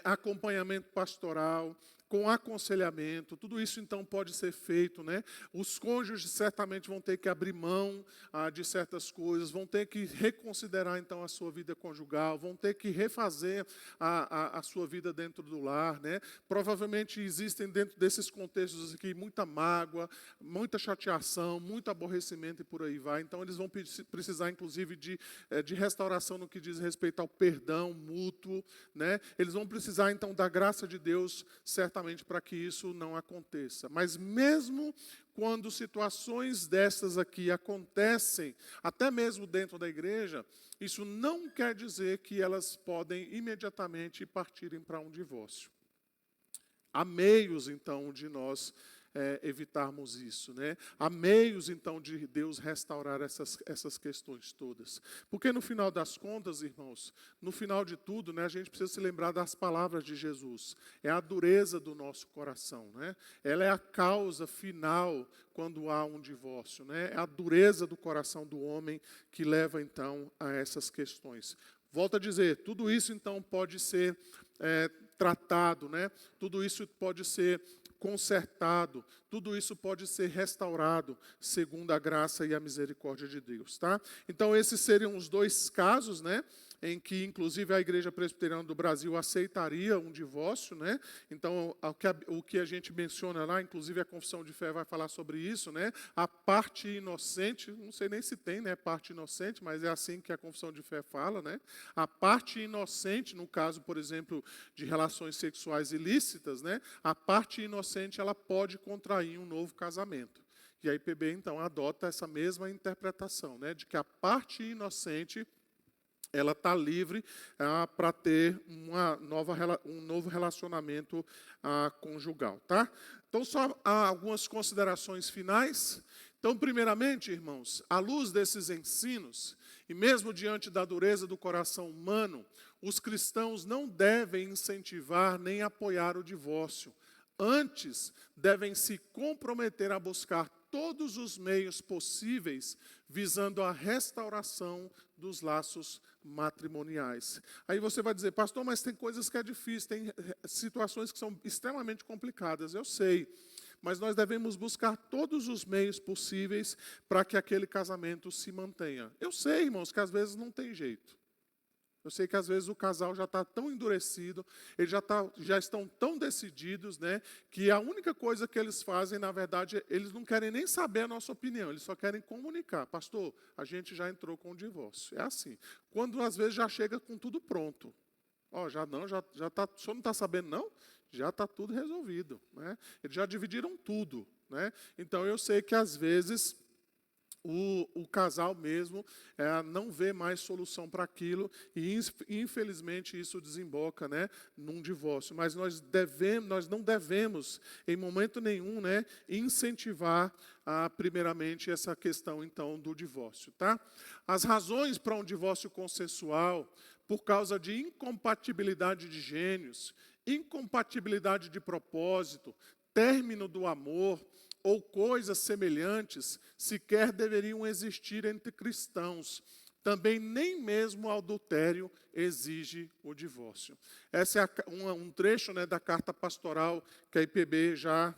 Speaker 1: acompanhamento pastoral, com aconselhamento, tudo isso então pode ser feito, né? Os cônjuges certamente vão ter que abrir mão de certas coisas, vão ter que reconsiderar então a sua vida conjugal, vão ter que refazer a sua vida dentro do lar, né? Provavelmente existem dentro desses contextos aqui muita mágoa, muita chateação, muito aborrecimento e por aí vai. Então eles vão precisar inclusive de restauração no que diz respeito ao perdão mútuo, né? Eles vão precisar então da graça de Deus, certamente, para que isso não aconteça. Mas mesmo quando situações dessas aqui acontecem, até mesmo dentro da igreja, isso não quer dizer que elas podem imediatamente partirem para um divórcio. Há meios, então, de nós evitarmos isso, né? Há meios, então, de Deus restaurar essas questões todas. Porque no final das contas, irmãos, no final de tudo, né, a gente precisa se lembrar das palavras de Jesus. É a dureza do nosso coração, né? Ela é a causa final quando há um divórcio, né? É a dureza do coração do homem que leva, então, a essas questões. Volto a dizer, tudo isso, então, pode ser tratado, né? Tudo isso pode ser consertado, tudo isso pode ser restaurado segundo a graça e a misericórdia de Deus, tá? Então esses seriam os dois casos, né, em que inclusive a Igreja Presbiteriana do Brasil aceitaria um divórcio, né? Então o que a gente menciona lá, inclusive a Confissão de Fé vai falar sobre isso, né? A parte inocente, não sei nem se tem, né, parte inocente, mas é assim que a Confissão de Fé fala, né? A parte inocente, no caso, por exemplo, de relações sexuais ilícitas, né? A parte inocente ela pode contrair um novo casamento. E a IPB então adota essa mesma interpretação, né, de que a parte inocente ela está livre para ter um novo relacionamento conjugal, tá? Então, só algumas considerações finais. Então, primeiramente, irmãos, à luz desses ensinos, e mesmo diante da dureza do coração humano, os cristãos não devem incentivar nem apoiar o divórcio. Antes, devem se comprometer a buscar todos os meios possíveis visando a restauração dos laços matrimoniais. Aí você vai dizer, pastor, mas tem coisas que é difícil, tem situações que são extremamente complicadas, eu sei. Mas nós devemos buscar todos os meios possíveis para que aquele casamento se mantenha. Eu sei, irmãos, que às vezes não tem jeito. Eu sei que às vezes o casal já está tão endurecido, eles já estão tão decididos, né, que a única coisa que eles fazem, na verdade, eles não querem nem saber a nossa opinião, eles só querem comunicar. Pastor, a gente já entrou com o divórcio. É assim. Quando às vezes já chega com tudo pronto. Já tá, o senhor não está sabendo não? Já está tudo resolvido, né? Eles já dividiram tudo, né? Então eu sei que às vezes o casal mesmo não vê mais solução para aquilo e infelizmente isso desemboca, né, num divórcio. Mas nós não devemos em momento nenhum, né, incentivar primeiramente essa questão então do divórcio, tá? As razões para um divórcio consensual por causa de incompatibilidade de gênios, incompatibilidade de propósito, término do amor ou coisas semelhantes sequer deveriam existir entre cristãos. também nem mesmo o adultério exige o divórcio. Esse é um trecho, né, da carta pastoral que a IPB já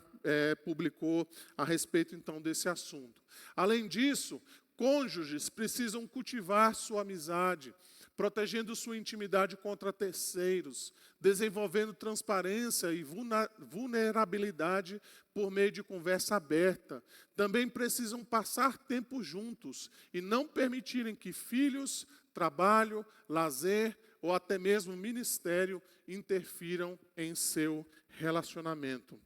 Speaker 1: publicou a respeito, então, desse assunto. Além disso, cônjuges precisam cultivar sua amizade, protegendo sua intimidade contra terceiros, desenvolvendo transparência e vulnerabilidade por meio de conversa aberta. Também precisam passar tempo juntos e não permitirem que filhos, trabalho, lazer ou até mesmo ministério interfiram em seu relacionamento.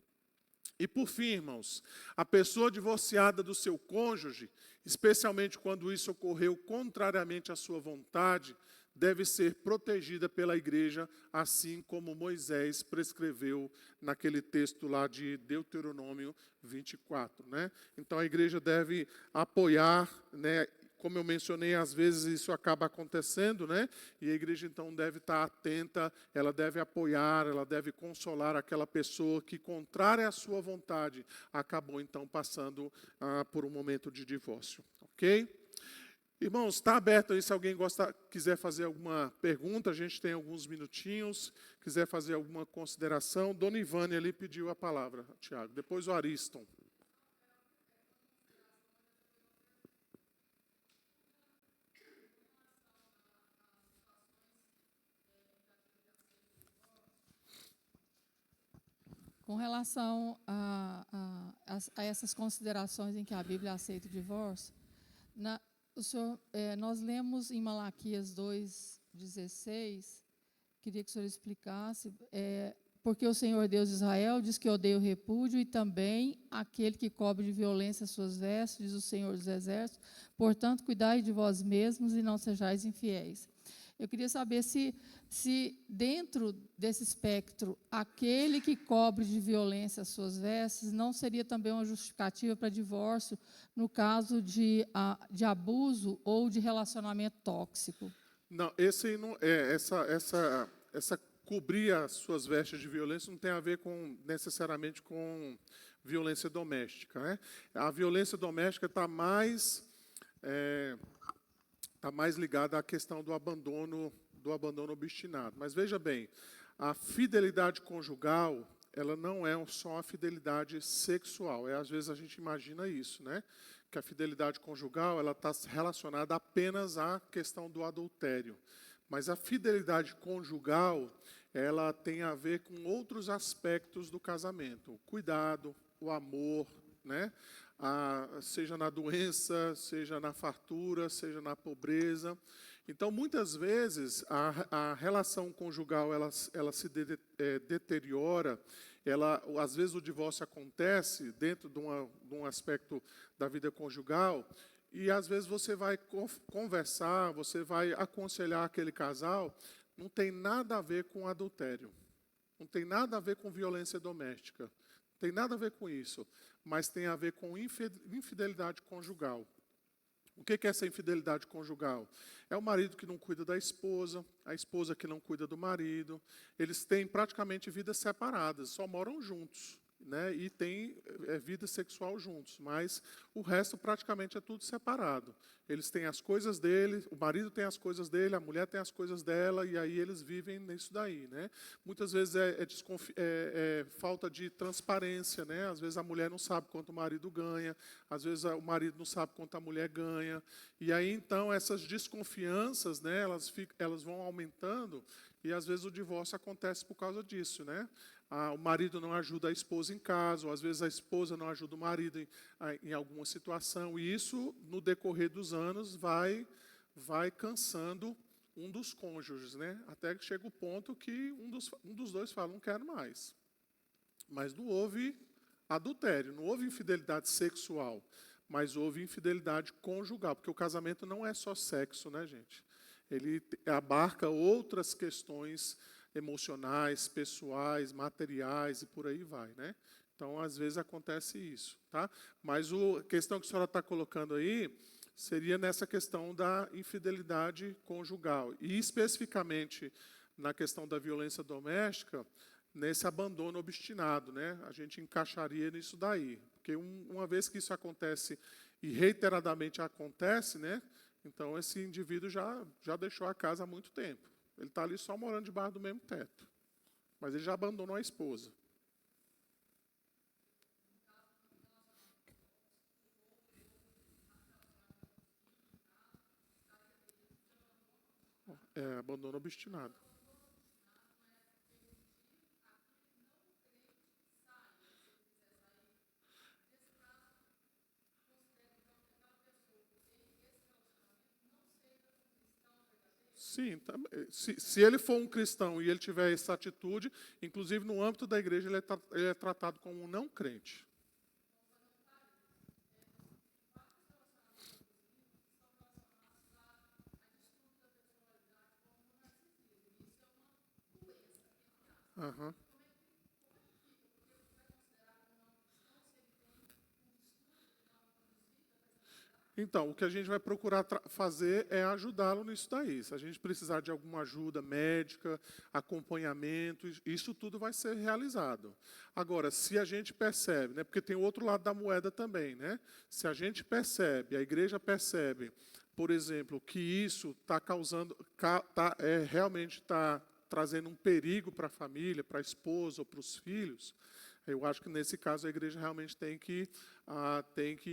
Speaker 1: E por fim, irmãos, a pessoa divorciada do seu cônjuge, especialmente quando isso ocorreu contrariamente à sua vontade, deve ser protegida pela igreja, assim como Moisés prescreveu naquele texto lá de Deuteronômio 24. Né? Então a igreja deve apoiar, né? Como eu mencionei, às vezes isso acaba acontecendo, né? E a igreja então deve estar atenta, ela deve apoiar, ela deve consolar aquela pessoa que, contrária à sua vontade, acabou então passando por um momento de divórcio. Ok? Irmãos, está aberto aí, se alguém quiser fazer alguma pergunta, a gente tem alguns minutinhos, quiser fazer alguma consideração. Dona Ivane ali pediu a palavra, Tiago. Depois o Ariston.
Speaker 2: Com relação a essas considerações em que a Bíblia aceita o divórcio, nós lemos em Malaquias 2,16, queria que o senhor explicasse, porque o Senhor Deus de Israel diz que odeia o repúdio e também aquele que cobre de violência as suas vestes, diz o Senhor dos Exércitos, portanto, cuidai de vós mesmos e não sejais infiéis. Eu queria saber se dentro desse espectro, aquele que cobre de violência as suas vestes não seria também uma justificativa para divórcio no caso de abuso ou de relacionamento tóxico.
Speaker 1: Não, esse não essa cobrir as suas vestes de violência não tem a ver necessariamente com violência doméstica, né? A violência doméstica está mais ligada à questão do abandono obstinado. Mas veja bem, a fidelidade conjugal, ela não é só a fidelidade sexual. Às vezes a gente imagina isso, né? Que a fidelidade conjugal ela está relacionada apenas à questão do adultério. Mas a fidelidade conjugal, ela tem a ver com outros aspectos do casamento. O cuidado, o amor, né? Seja na doença, seja na fartura, seja na pobreza. Então, muitas vezes, a relação conjugal ela se deteriora, às vezes o divórcio acontece dentro de um aspecto da vida conjugal, e às vezes você vai conversar, você vai aconselhar aquele casal, não tem nada a ver com adultério, não tem nada a ver com violência doméstica, não tem nada a ver com isso, mas tem a ver com infidelidade conjugal. O que é essa infidelidade conjugal? É o marido que não cuida da esposa, a esposa que não cuida do marido. Eles têm praticamente vidas separadas, só moram juntos, né? E têm vida sexual juntos, mas o resto praticamente é tudo separado. Eles têm as coisas dele, o marido tem as coisas dele, a mulher tem as coisas dela, e aí eles vivem nisso daí, né? Muitas vezes é falta de transparência, né? Às vezes a mulher não sabe quanto o marido ganha, às vezes o marido não sabe quanto a mulher ganha, e aí então essas desconfianças, né? Elas vão aumentando, e às vezes o divórcio acontece por causa disso, né? O marido não ajuda a esposa em casa, ou às vezes a esposa não ajuda o marido em alguma situação, e isso, no decorrer dos anos, vai cansando um dos cônjuges, né? Até que chega o ponto que um dos dois fala, não quero mais. Mas não houve adultério, não houve infidelidade sexual, mas houve infidelidade conjugal, porque o casamento não é só sexo, né, gente? Ele abarca outras questões emocionais, pessoais, materiais e por aí vai, né? Então, às vezes acontece isso, tá? Mas a questão que a senhora está colocando aí seria nessa questão da infidelidade conjugal e especificamente na questão da violência doméstica, nesse abandono obstinado, né? A gente encaixaria nisso daí, porque uma vez que isso acontece e reiteradamente acontece, né? Então, esse indivíduo já deixou a casa há muito tempo. Ele está ali só morando debaixo do mesmo teto. Mas ele já abandonou a esposa. É, abandono obstinado. Sim, se ele for um cristão e ele tiver essa atitude, inclusive no âmbito da igreja, ele é tratado como um não crente. Aham. Então, o que a gente vai procurar fazer é ajudá-lo nisso daí. Se a gente precisar de alguma ajuda médica, acompanhamento, isso tudo vai ser realizado. Agora, se a gente percebe, né, porque tem o outro lado da moeda também, né? Se a gente percebe, a igreja percebe, por exemplo, que isso está causando, realmente está trazendo um perigo para a família, para a esposa ou para os filhos, eu acho que, nesse caso, a igreja realmente tem que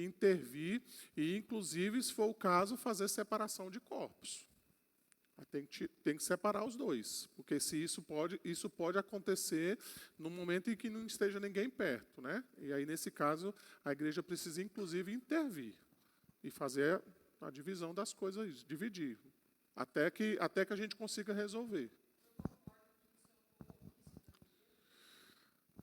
Speaker 1: intervir e, inclusive, se for o caso, fazer separação de corpos. Tem que separar os dois, porque se isso pode acontecer no momento em que não esteja ninguém perto, né? E aí, nesse caso, a igreja precisa, inclusive, intervir e fazer a divisão das coisas, dividir, até que a gente consiga resolver.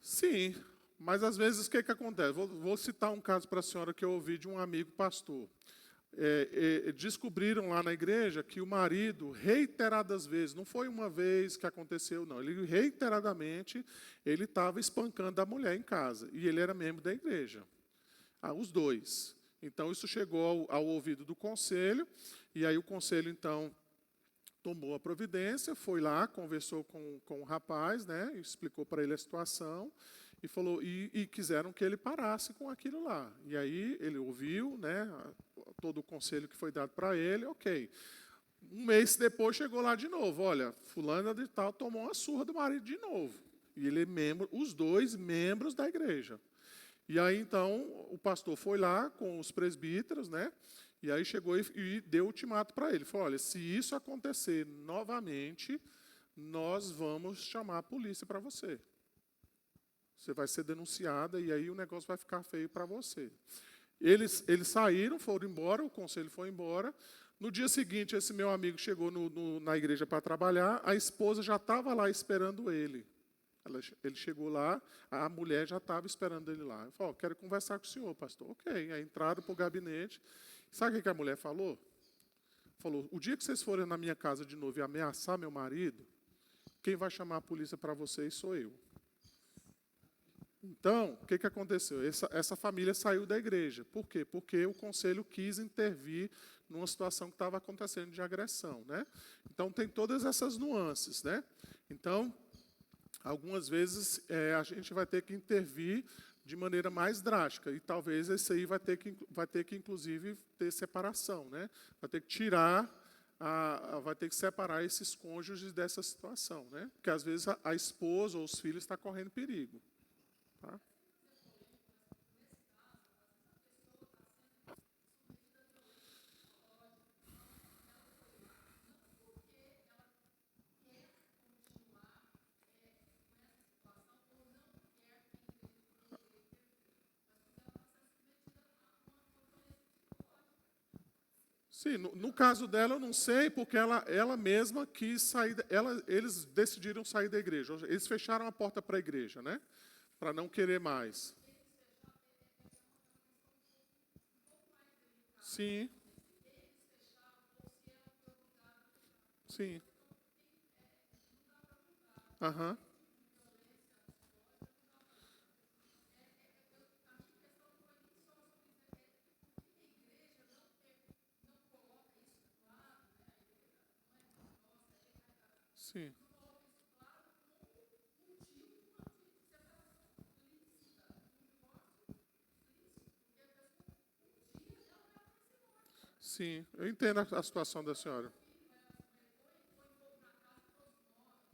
Speaker 1: Sim, mas às vezes o que acontece? Vou citar um caso para a senhora que eu ouvi de um amigo pastor. Descobriram lá na igreja que o marido, reiteradas vezes, não foi uma vez que aconteceu, não, ele reiteradamente, ele estava espancando a mulher em casa, e ele era membro da igreja, os dois. Então, isso chegou ao ouvido do conselho, e aí o conselho, então, tomou a providência, foi lá, conversou com o rapaz, né, explicou para ele a situação, e falou, e quiseram que ele parasse com aquilo lá. E aí ele ouviu, né, todo o conselho que foi dado para ele, ok. Um mês depois chegou lá de novo, olha, fulana de tal tomou uma surra do marido de novo. E ele é membro, os dois membros da igreja. E aí, então, o pastor foi lá com os presbíteros, né? E aí chegou e deu ultimato para ele. Falou, olha, se isso acontecer novamente, nós vamos chamar a polícia para você. Você vai ser denunciada e aí o negócio vai ficar feio para você. Eles saíram, foram embora, o conselho foi embora. No dia seguinte, esse meu amigo chegou na igreja para trabalhar, a esposa já estava lá esperando ele. Ele chegou lá, a mulher já estava esperando ele lá. Ele falou, quero conversar com o senhor, pastor. Ok, aí entraram para o gabinete. Sabe o que a mulher falou? Falou, o dia que vocês forem na minha casa de novo e ameaçar meu marido, quem vai chamar a polícia para vocês sou eu. Então, o que aconteceu? Essa família saiu da igreja. Por quê? Porque o conselho quis intervir numa situação que estava acontecendo de agressão, né? Então, tem todas essas nuances, né? Então, algumas vezes a gente vai ter que intervir de maneira mais drástica, e talvez esse aí vai ter que inclusive, ter separação, né? Vai ter que tirar, vai ter que separar esses cônjuges dessa situação, né? Porque, às vezes, a esposa ou os filhos estão correndo perigo. Tá? Sim, no caso dela, eu não sei, porque ela mesma quis sair, eles decidiram sair da igreja. Eles fecharam a porta para a igreja, né? Para não querer mais. Sim. Sim. Aham. Sim. Sim, eu entendo a situação da senhora.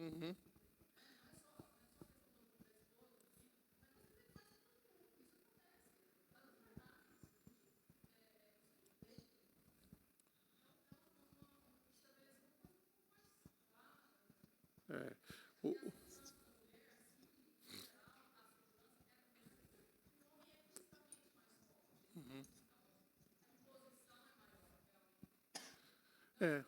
Speaker 1: Uhum. É. O- é,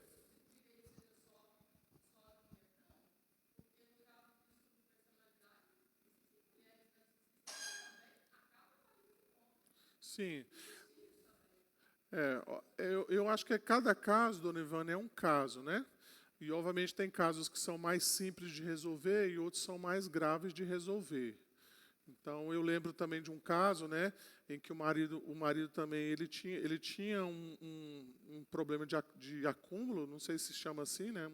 Speaker 1: sim. Eu acho que cada caso, dona Ivana, é um caso, né? E, obviamente, tem casos que são mais simples de resolver e outros são mais graves de resolver. Então, eu lembro também de um caso, né, em que o marido também, ele tinha um problema de acúmulo, não sei se chama assim, né?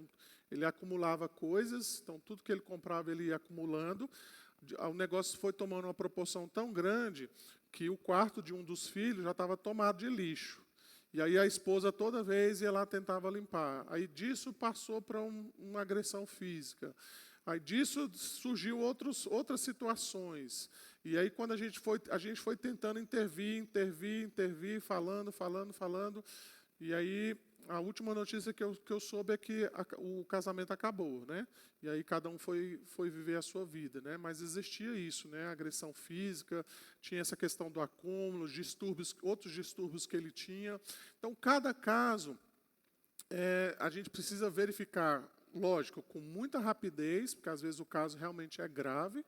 Speaker 1: Ele acumulava coisas, então tudo que ele comprava ele ia acumulando. O negócio foi tomando uma proporção tão grande que o quarto de um dos filhos já estava tomado de lixo. E aí a esposa toda vez ia lá tentava limpar. Aí disso passou para uma agressão física. Aí disso surgiu outras situações. E aí quando a gente foi tentando intervir, falando. E aí a última notícia que eu soube é que o casamento acabou, né? E aí cada um foi viver a sua vida, né? Mas existia isso, né? Agressão física, tinha essa questão do acúmulo, outros distúrbios que ele tinha. Então cada caso a gente precisa verificar, lógico, com muita rapidez, porque às vezes o caso realmente é grave,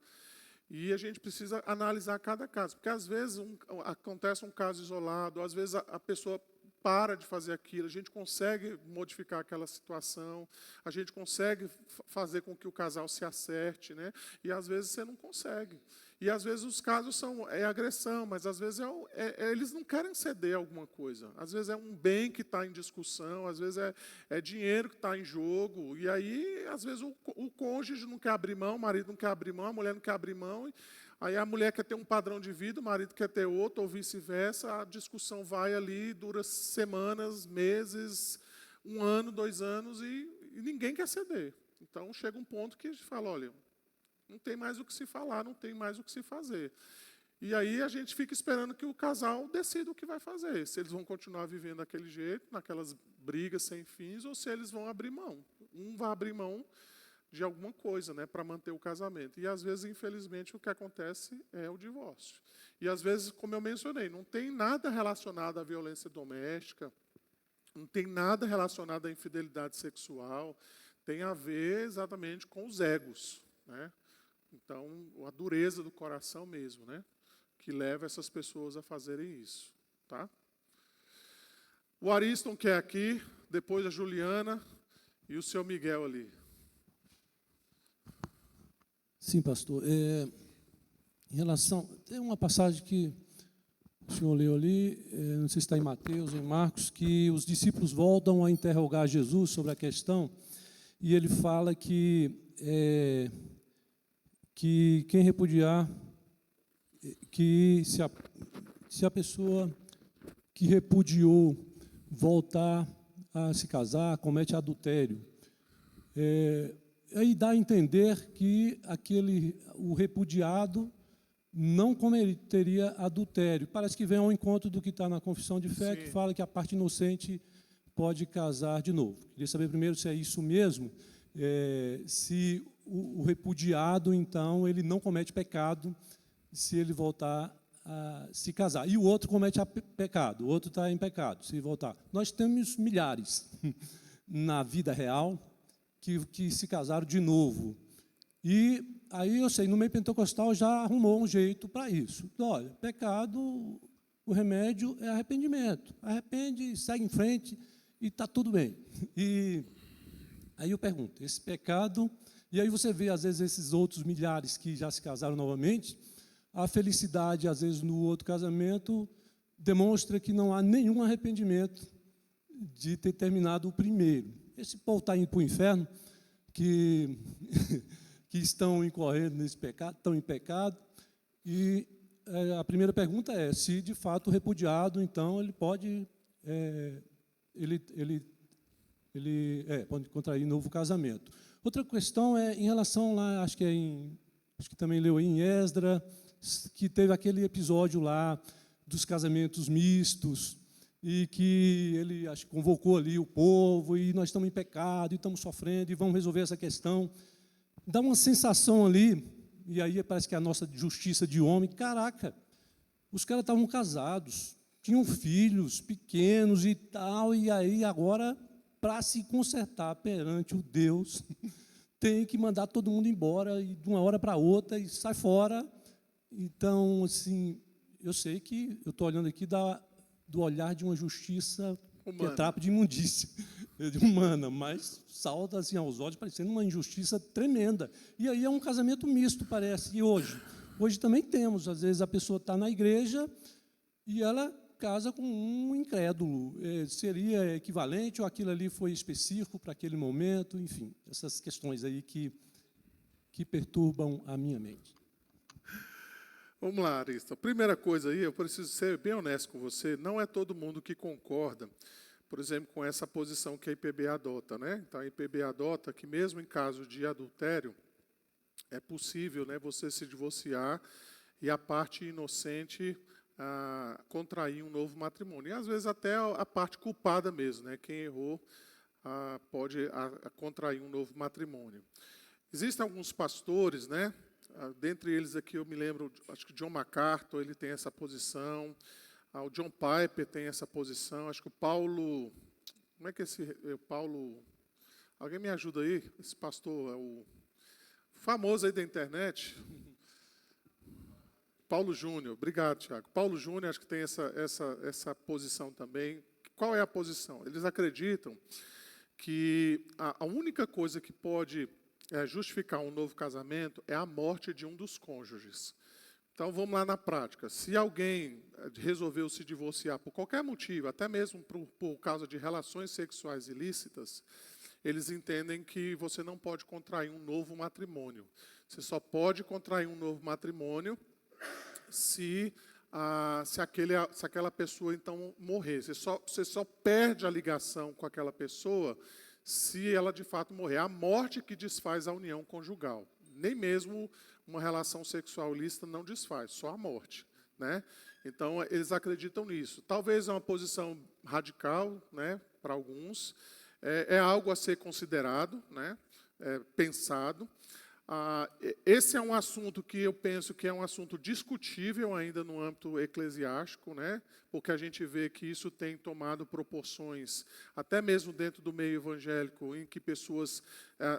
Speaker 1: e a gente precisa analisar cada caso, porque às vezes acontece um caso isolado, às vezes a pessoa para de fazer aquilo, a gente consegue modificar aquela situação, a gente consegue fazer com que o casal se acerte, né? E às vezes você não consegue. E às vezes os casos são agressão, mas às vezes eles não querem ceder alguma coisa. Às vezes é um bem que está em discussão, às vezes é dinheiro que está em jogo. E aí, às vezes, o cônjuge não quer abrir mão, o marido não quer abrir mão, a mulher não quer abrir mão. Aí a mulher quer ter um padrão de vida, o marido quer ter outro, ou vice-versa. A discussão vai ali, dura semanas, meses, 1 ano, 2 anos, e ninguém quer ceder. Então chega um ponto que a gente fala, olha, não tem mais o que se falar, não tem mais o que se fazer. E aí a gente fica esperando que o casal decida o que vai fazer. Se eles vão continuar vivendo daquele jeito, naquelas brigas sem fins, ou se eles vão abrir mão. Um vai abrir mão de alguma coisa, né, para manter o casamento. E às vezes, infelizmente, o que acontece é o divórcio. E às vezes, como eu mencionei, não tem nada relacionado à violência doméstica, não tem nada relacionado à infidelidade sexual, tem a ver exatamente com os egos, né? Então, a dureza do coração mesmo, né, que leva essas pessoas a fazerem isso, tá? O Ariston que é aqui, depois a Juliana e o seu Miguel ali.
Speaker 3: Sim, pastor. Em relação. Tem uma passagem que o senhor leu ali, não sei se está em Mateus ou em Marcos, que os discípulos voltam a interrogar Jesus sobre a questão, e ele fala que quem repudiar, que se a pessoa que repudiou voltar a se casar, comete adultério. Aí dá a entender que o repudiado não cometeria adultério. Parece que vem ao encontro do que está na confissão de fé, que fala que a parte inocente pode casar de novo. Queria saber primeiro se é isso mesmo, se o repudiado, então, ele não comete pecado se ele voltar a se casar. E o outro comete pecado, o outro está em pecado, se voltar. Nós temos milhares na vida real que se casaram de novo. E aí, eu sei, no meio pentecostal já arrumou um jeito para isso. Olha, pecado, o remédio é arrependimento. Arrepende, segue em frente e está tudo bem. E aí eu pergunto, esse pecado... E aí você vê, às vezes, esses outros milhares que já se casaram novamente, a felicidade, às vezes, no outro casamento, demonstra que não há nenhum arrependimento de ter terminado o primeiro. Esse povo está indo para o inferno, que estão incorrendo nesse pecado, estão em pecado. E a primeira pergunta é se, de fato, o repudiado, então, ele pode pode contrair novo casamento. Outra questão é em relação lá, acho que também leu aí em Esdras, que teve aquele episódio lá dos casamentos mistos, e que ele acho que convocou ali o povo, e nós estamos em pecado, e estamos sofrendo, e vamos resolver essa questão. Dá uma sensação ali, e aí parece que é a nossa justiça de homem, caraca, os caras estavam casados, tinham filhos pequenos e tal, e aí agora, para se consertar perante o Deus, tem que mandar todo mundo embora, e de uma hora para outra, e sai fora. Então, assim, eu sei que eu estou olhando aqui do olhar de uma justiça humana, que é trapo de imundícia, humana, mas salta assim aos olhos, parecendo uma injustiça tremenda. E aí é um casamento misto, parece. E hoje também temos, às vezes a pessoa está na igreja e ela casa com um incrédulo. Seria equivalente ou aquilo ali foi específico para aquele momento? Enfim, essas questões aí que perturbam a minha mente.
Speaker 1: Vamos lá, Arista. Primeira coisa aí, eu preciso ser bem honesto com você, não é todo mundo que concorda, por exemplo, com essa posição que a IPB adota, né? Então, a IPB adota que mesmo em caso de adultério, é possível, né, você se divorciar e a parte inocente contrair um novo matrimônio. E, às vezes, até a parte culpada mesmo, né? Quem errou pode contrair um novo matrimônio. Existem alguns pastores, né? Dentre eles aqui eu me lembro, acho que John MacArthur, ele tem essa posição, o John Piper tem essa posição, acho que o Paulo, como é que Paulo, alguém me ajuda aí? Esse pastor é o famoso aí da internet, Paulo Júnior, obrigado, Tiago. Paulo Júnior acho que tem essa posição também. Qual é a posição? Eles acreditam que a única coisa que pode justificar um novo casamento é a morte de um dos cônjuges. Então, vamos lá na prática. Se alguém resolveu se divorciar por qualquer motivo, até mesmo por causa de relações sexuais ilícitas, eles entendem que você não pode contrair um novo matrimônio. Você só pode contrair um novo matrimônio se aquela pessoa, então, morrer. Você só perde a ligação com aquela pessoa se ela, de fato, morrer. É a morte que desfaz a união conjugal. Nem mesmo uma relação sexual ilícita não desfaz, só a morte, né? Então, eles acreditam nisso. Talvez é uma posição radical, né, para alguns. É algo a ser considerado, né, pensado. Esse é um assunto que eu penso que é um assunto discutível ainda no âmbito eclesiástico, né? Porque a gente vê que isso tem tomado proporções, até mesmo dentro do meio evangélico, em que pessoas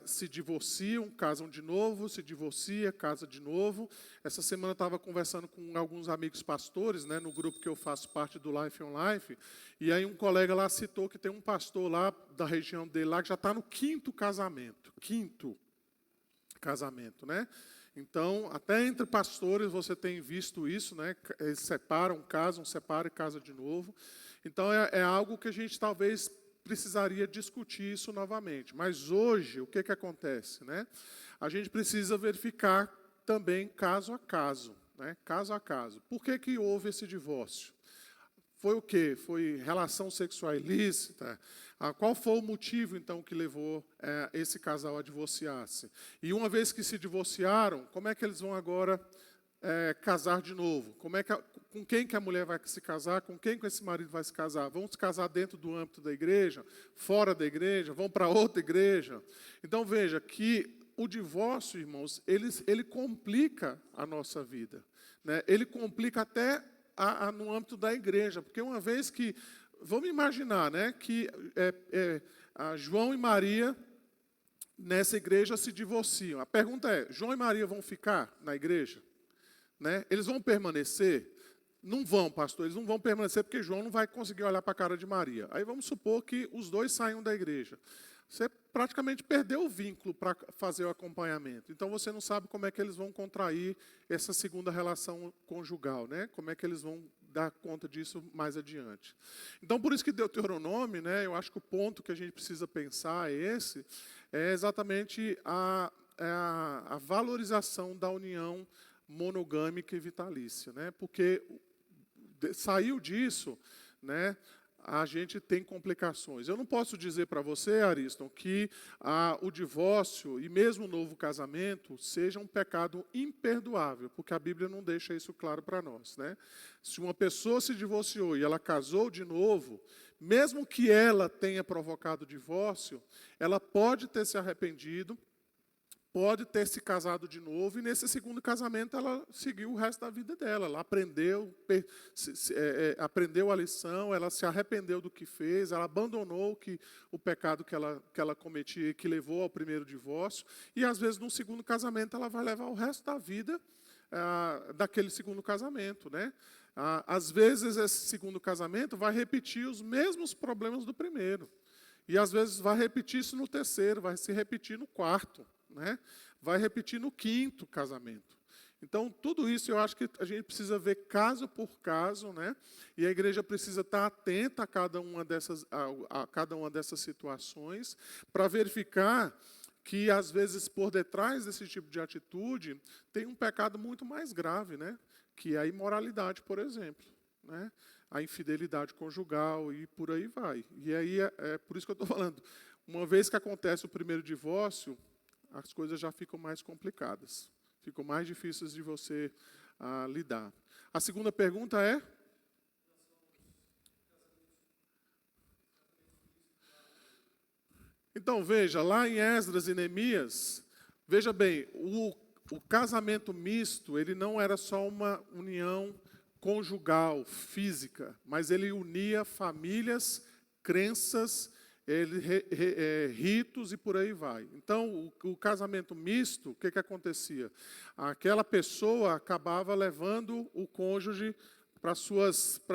Speaker 1: se divorciam, casam de novo, se divorcia, casa de novo. Essa semana eu estava conversando com alguns amigos pastores, né, no grupo que eu faço parte do Life on Life, e aí um colega lá citou que tem um pastor lá da região dele lá que já está no quinto casamento, né? Então, até entre pastores você tem visto isso, né? Eles separam, casam e casam de novo. Então, é algo que a gente talvez precisaria discutir isso novamente. Mas hoje, o que acontece, né? A gente precisa verificar também caso a caso, né? Caso a caso. Por que houve esse divórcio? Foi o quê? Foi relação sexual ilícita? Qual foi o motivo, então, que levou esse casal a divorciar-se? E uma vez que se divorciaram, como é que eles vão agora casar de novo? Com quem que a mulher vai se casar? Com quem que esse marido vai se casar? Vão se casar dentro do âmbito da igreja? Fora da igreja? Vão para outra igreja? Então, veja que o divórcio, irmãos, ele complica a nossa vida, né? Ele complica até no âmbito da igreja, porque uma vez que, vamos imaginar, né, que João e Maria, nessa igreja, se divorciam. A pergunta é, João e Maria vão ficar na igreja? Né? Eles vão permanecer? Não vão, pastor, eles não vão permanecer porque João não vai conseguir olhar para a cara de Maria. Aí vamos supor que os dois saiam da igreja. Você praticamente perdeu o vínculo para fazer o acompanhamento. Então, você não sabe como é que eles vão contrair essa segunda relação conjugal, né? Como é que eles vão dar conta disso mais adiante. Então, por isso que Deuteronômio, né, eu acho que o ponto que a gente precisa pensar é exatamente a valorização da união monogâmica e vitalícia, né? Porque saiu disso, né, a gente tem complicações. Eu não posso dizer para você, Ariston, que o divórcio e mesmo o novo casamento seja um pecado imperdoável, porque a Bíblia não deixa isso claro para nós, né? Se uma pessoa se divorciou e ela casou de novo, mesmo que ela tenha provocado o divórcio, ela pode ter se arrependido, pode ter se casado de novo, e nesse segundo casamento ela seguiu o resto da vida dela. Ela aprendeu a lição, ela se arrependeu do que fez, ela abandonou o pecado que ela cometia e que levou ao primeiro divórcio. E, às vezes, no segundo casamento, ela vai levar o resto da vida daquele segundo casamento, né? Às vezes, esse segundo casamento vai repetir os mesmos problemas do primeiro. E, às vezes, vai repetir isso no terceiro, vai se repetir no quarto, né? Vai repetir no quinto casamento. Então, tudo isso eu acho que a gente precisa ver caso por caso, né? E a igreja precisa estar atenta a cada uma dessas situações, para verificar que, às vezes, por detrás desse tipo de atitude, tem um pecado muito mais grave, né? Que é a imoralidade, por exemplo, né? A infidelidade conjugal e por aí vai. E aí é por isso que eu estou falando. Uma vez que acontece o primeiro divórcio, as coisas já ficam mais complicadas. Ficam mais difíceis de você lidar. A segunda pergunta é? Então, veja, lá em Esdras e Neemias, veja bem, o casamento misto, ele não era só uma união conjugal, física, mas ele unia famílias, crenças, ritos e por aí vai. Então, o casamento misto, o que acontecia? Aquela pessoa acabava levando o cônjuge para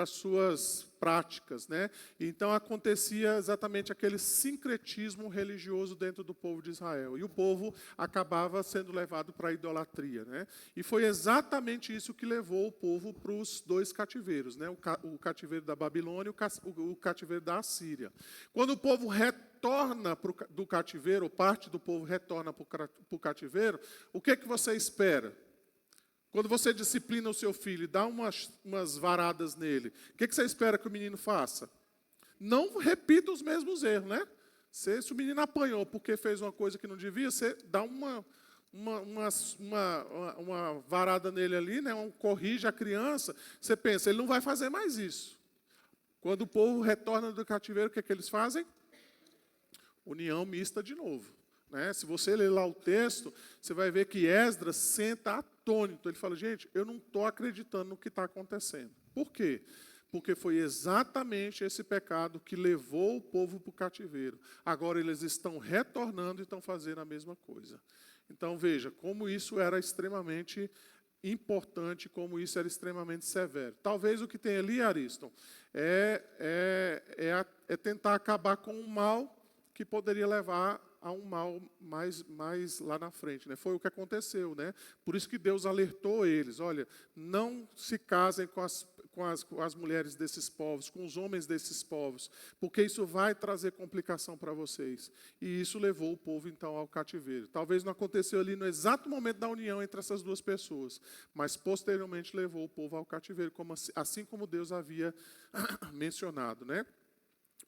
Speaker 1: suas práticas, né? Então, acontecia exatamente aquele sincretismo religioso dentro do povo de Israel. E o povo acabava sendo levado para a idolatria, né? E foi exatamente isso que levou o povo para os dois cativeiros, né? O cativeiro da Babilônia e o cativeiro da Assíria. Quando o povo retorna do cativeiro, ou parte do povo retorna para o cativeiro, o que você espera? Quando você disciplina o seu filho e dá umas varadas nele, o que você espera que o menino faça? Não repita os mesmos erros, né? Se o menino apanhou porque fez uma coisa que não devia, você dá uma varada nele ali, né? Corrige a criança, você pensa, ele não vai fazer mais isso. Quando o povo retorna do cativeiro, o que eles fazem? União mista de novo. Né? Se você ler lá o texto, você vai ver que Esdras senta atônito. Ele fala, gente, eu não estou acreditando no que está acontecendo. Por quê? Porque foi exatamente esse pecado que levou o povo para o cativeiro. Agora eles estão retornando e estão fazendo a mesma coisa. Então, veja, como isso era extremamente importante, como isso era extremamente severo. Talvez o que tem ali, Ariston, é tentar acabar com um mal que poderia levar a um mal mais lá na frente, né? Foi o que aconteceu, né? Por isso que Deus alertou eles, olha, não se casem com as mulheres desses povos, com os homens desses povos, porque isso vai trazer complicação para vocês. E isso levou o povo, então, ao cativeiro. Talvez não aconteceu ali no exato momento da união entre essas duas pessoas, mas posteriormente levou o povo ao cativeiro, assim como Deus havia mencionado, né?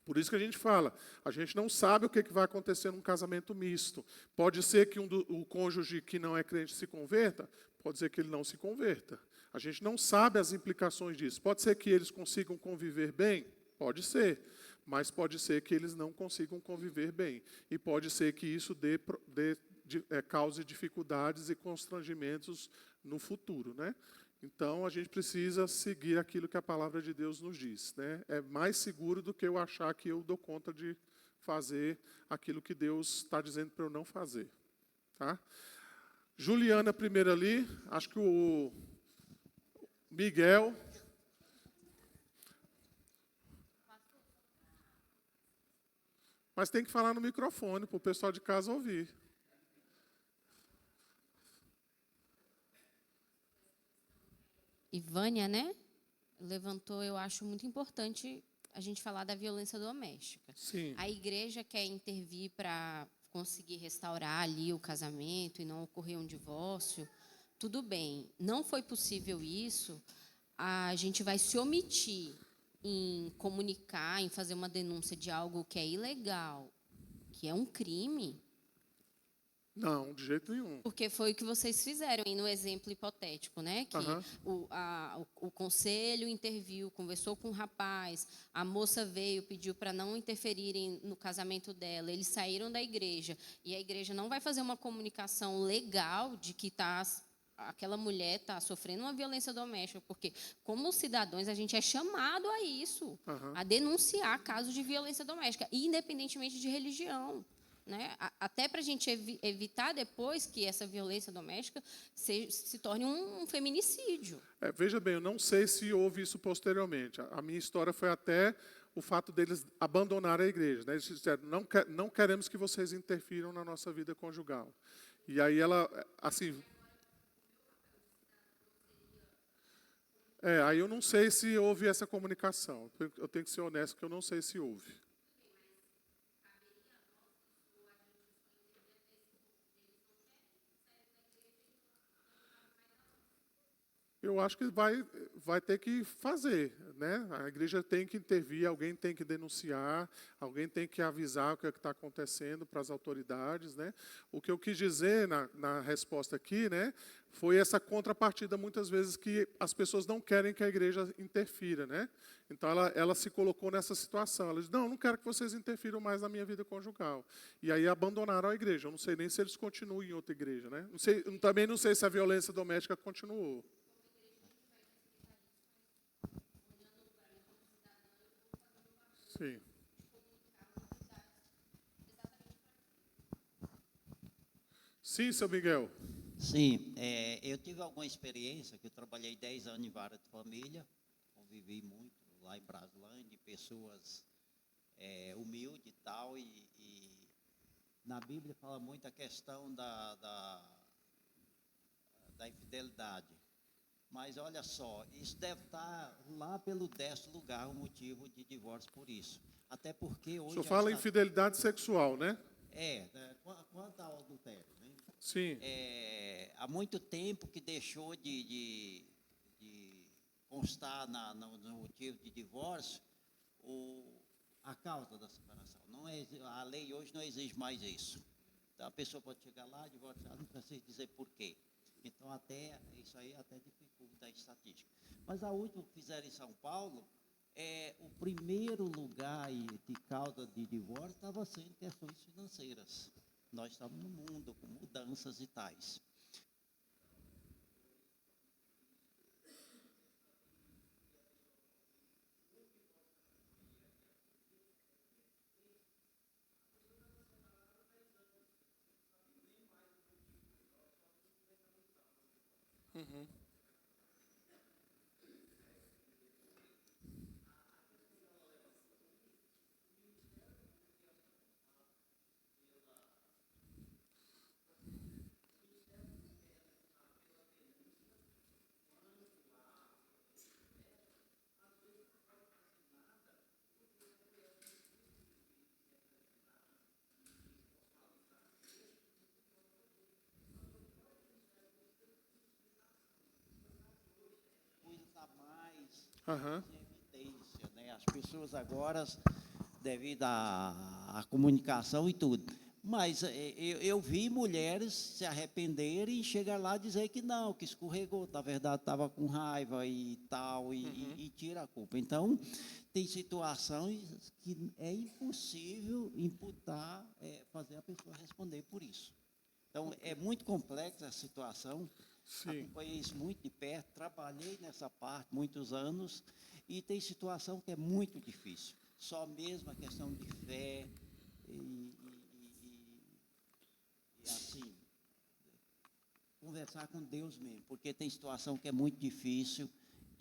Speaker 1: Por isso que a gente fala, a gente não sabe o que vai acontecer num casamento misto. Pode ser que o cônjuge que não é crente se converta, pode ser que ele não se converta. A gente não sabe as implicações disso. Pode ser que eles consigam conviver bem? Pode ser. Mas pode ser que eles não consigam conviver bem. E pode ser que isso cause dificuldades e constrangimentos no futuro, né? Então, a gente precisa seguir aquilo que a palavra de Deus nos diz, né? É mais seguro do que eu achar que eu dou conta de fazer aquilo que Deus está dizendo para eu não fazer. Tá? Juliana primeiro ali, acho que o Miguel. Mas tem que falar no microfone para o pessoal de casa ouvir.
Speaker 4: Ivânia, né, levantou, eu acho muito importante a gente falar da violência doméstica.
Speaker 1: Sim.
Speaker 4: A igreja quer intervir para conseguir restaurar ali o casamento e não ocorrer um divórcio. Tudo bem, não foi possível isso, a gente vai se omitir em comunicar, em fazer uma denúncia de algo que é ilegal, que é um crime?
Speaker 1: Não, de jeito nenhum.
Speaker 4: Porque foi o que vocês fizeram aí no exemplo hipotético, né? Que
Speaker 1: Aham.
Speaker 4: o conselho interviu, conversou com o rapaz, a moça veio, pediu para não interferirem no casamento dela, eles saíram da igreja, e a igreja não vai fazer uma comunicação legal de que aquela mulher está sofrendo uma violência doméstica, porque, como cidadãos, a gente é chamado a isso,
Speaker 1: Aham.
Speaker 4: a denunciar casos de violência doméstica, independentemente de religião. Né? Até para a gente evitar depois que essa violência doméstica se torne um feminicídio.
Speaker 1: Veja bem, eu não sei se houve isso posteriormente. A minha história foi até o fato deles abandonarem a igreja. Né? Eles disseram, não queremos que vocês interfiram na nossa vida conjugal. E aí ela, assim... aí eu não sei se houve essa comunicação. Eu tenho que ser honesto que eu não sei se houve. Eu acho que vai ter que fazer, né? A igreja tem que intervir, alguém tem que denunciar, alguém tem que avisar o que é está acontecendo para as autoridades, né? O que eu quis dizer na resposta aqui, né, foi essa contrapartida muitas vezes que as pessoas não querem que a igreja interfira, né? Então ela se colocou nessa situação. Ela disse, não quero que vocês interfiram mais na minha vida conjugal. E aí abandonaram a igreja. Eu não sei nem se eles continuam em outra igreja, né? Também não sei se a violência doméstica continuou. Sim. Sim, seu Miguel.
Speaker 5: Sim, eu tive alguma experiência, que eu trabalhei 10 anos em vara de família, convivi muito lá em Brasilândia, pessoas humildes e tal, e na Bíblia fala muito a questão da infidelidade. Mas olha só, isso deve estar lá pelo 10º lugar o motivo de divórcio por isso. Até porque
Speaker 1: O
Speaker 5: hoje...
Speaker 1: senhor fala em infidelidade sexual, né?
Speaker 5: Quanto ao adultério, né?
Speaker 1: Sim.
Speaker 5: Há muito tempo que deixou de constar no motivo de divórcio a causa da separação. A lei hoje não exige mais isso. Então, a pessoa pode chegar lá, divorciar, não precisa dizer por quê. Então, isso aí até dificulta a estatística. Mas a última que fizeram em São Paulo, o primeiro lugar de causa de divórcio estava sendo questões financeiras. Nós estamos no mundo com mudanças e tais.
Speaker 1: Uhum. Aham.
Speaker 5: De evidência, né? As pessoas agora, devido à comunicação e tudo. Mas eu vi mulheres se arrependerem e chegar lá e dizer que não, que escorregou, na verdade estava com raiva e tal, e tira a culpa. Então, tem situações que é impossível imputar, fazer a pessoa responder por isso. Então, é muito complexa a situação.
Speaker 1: Sim.
Speaker 5: Acompanhei isso muito de perto, trabalhei nessa parte muitos anos, e tem situação que é muito difícil. Só mesmo a questão de fé e assim, conversar com Deus mesmo, porque tem situação que é muito difícil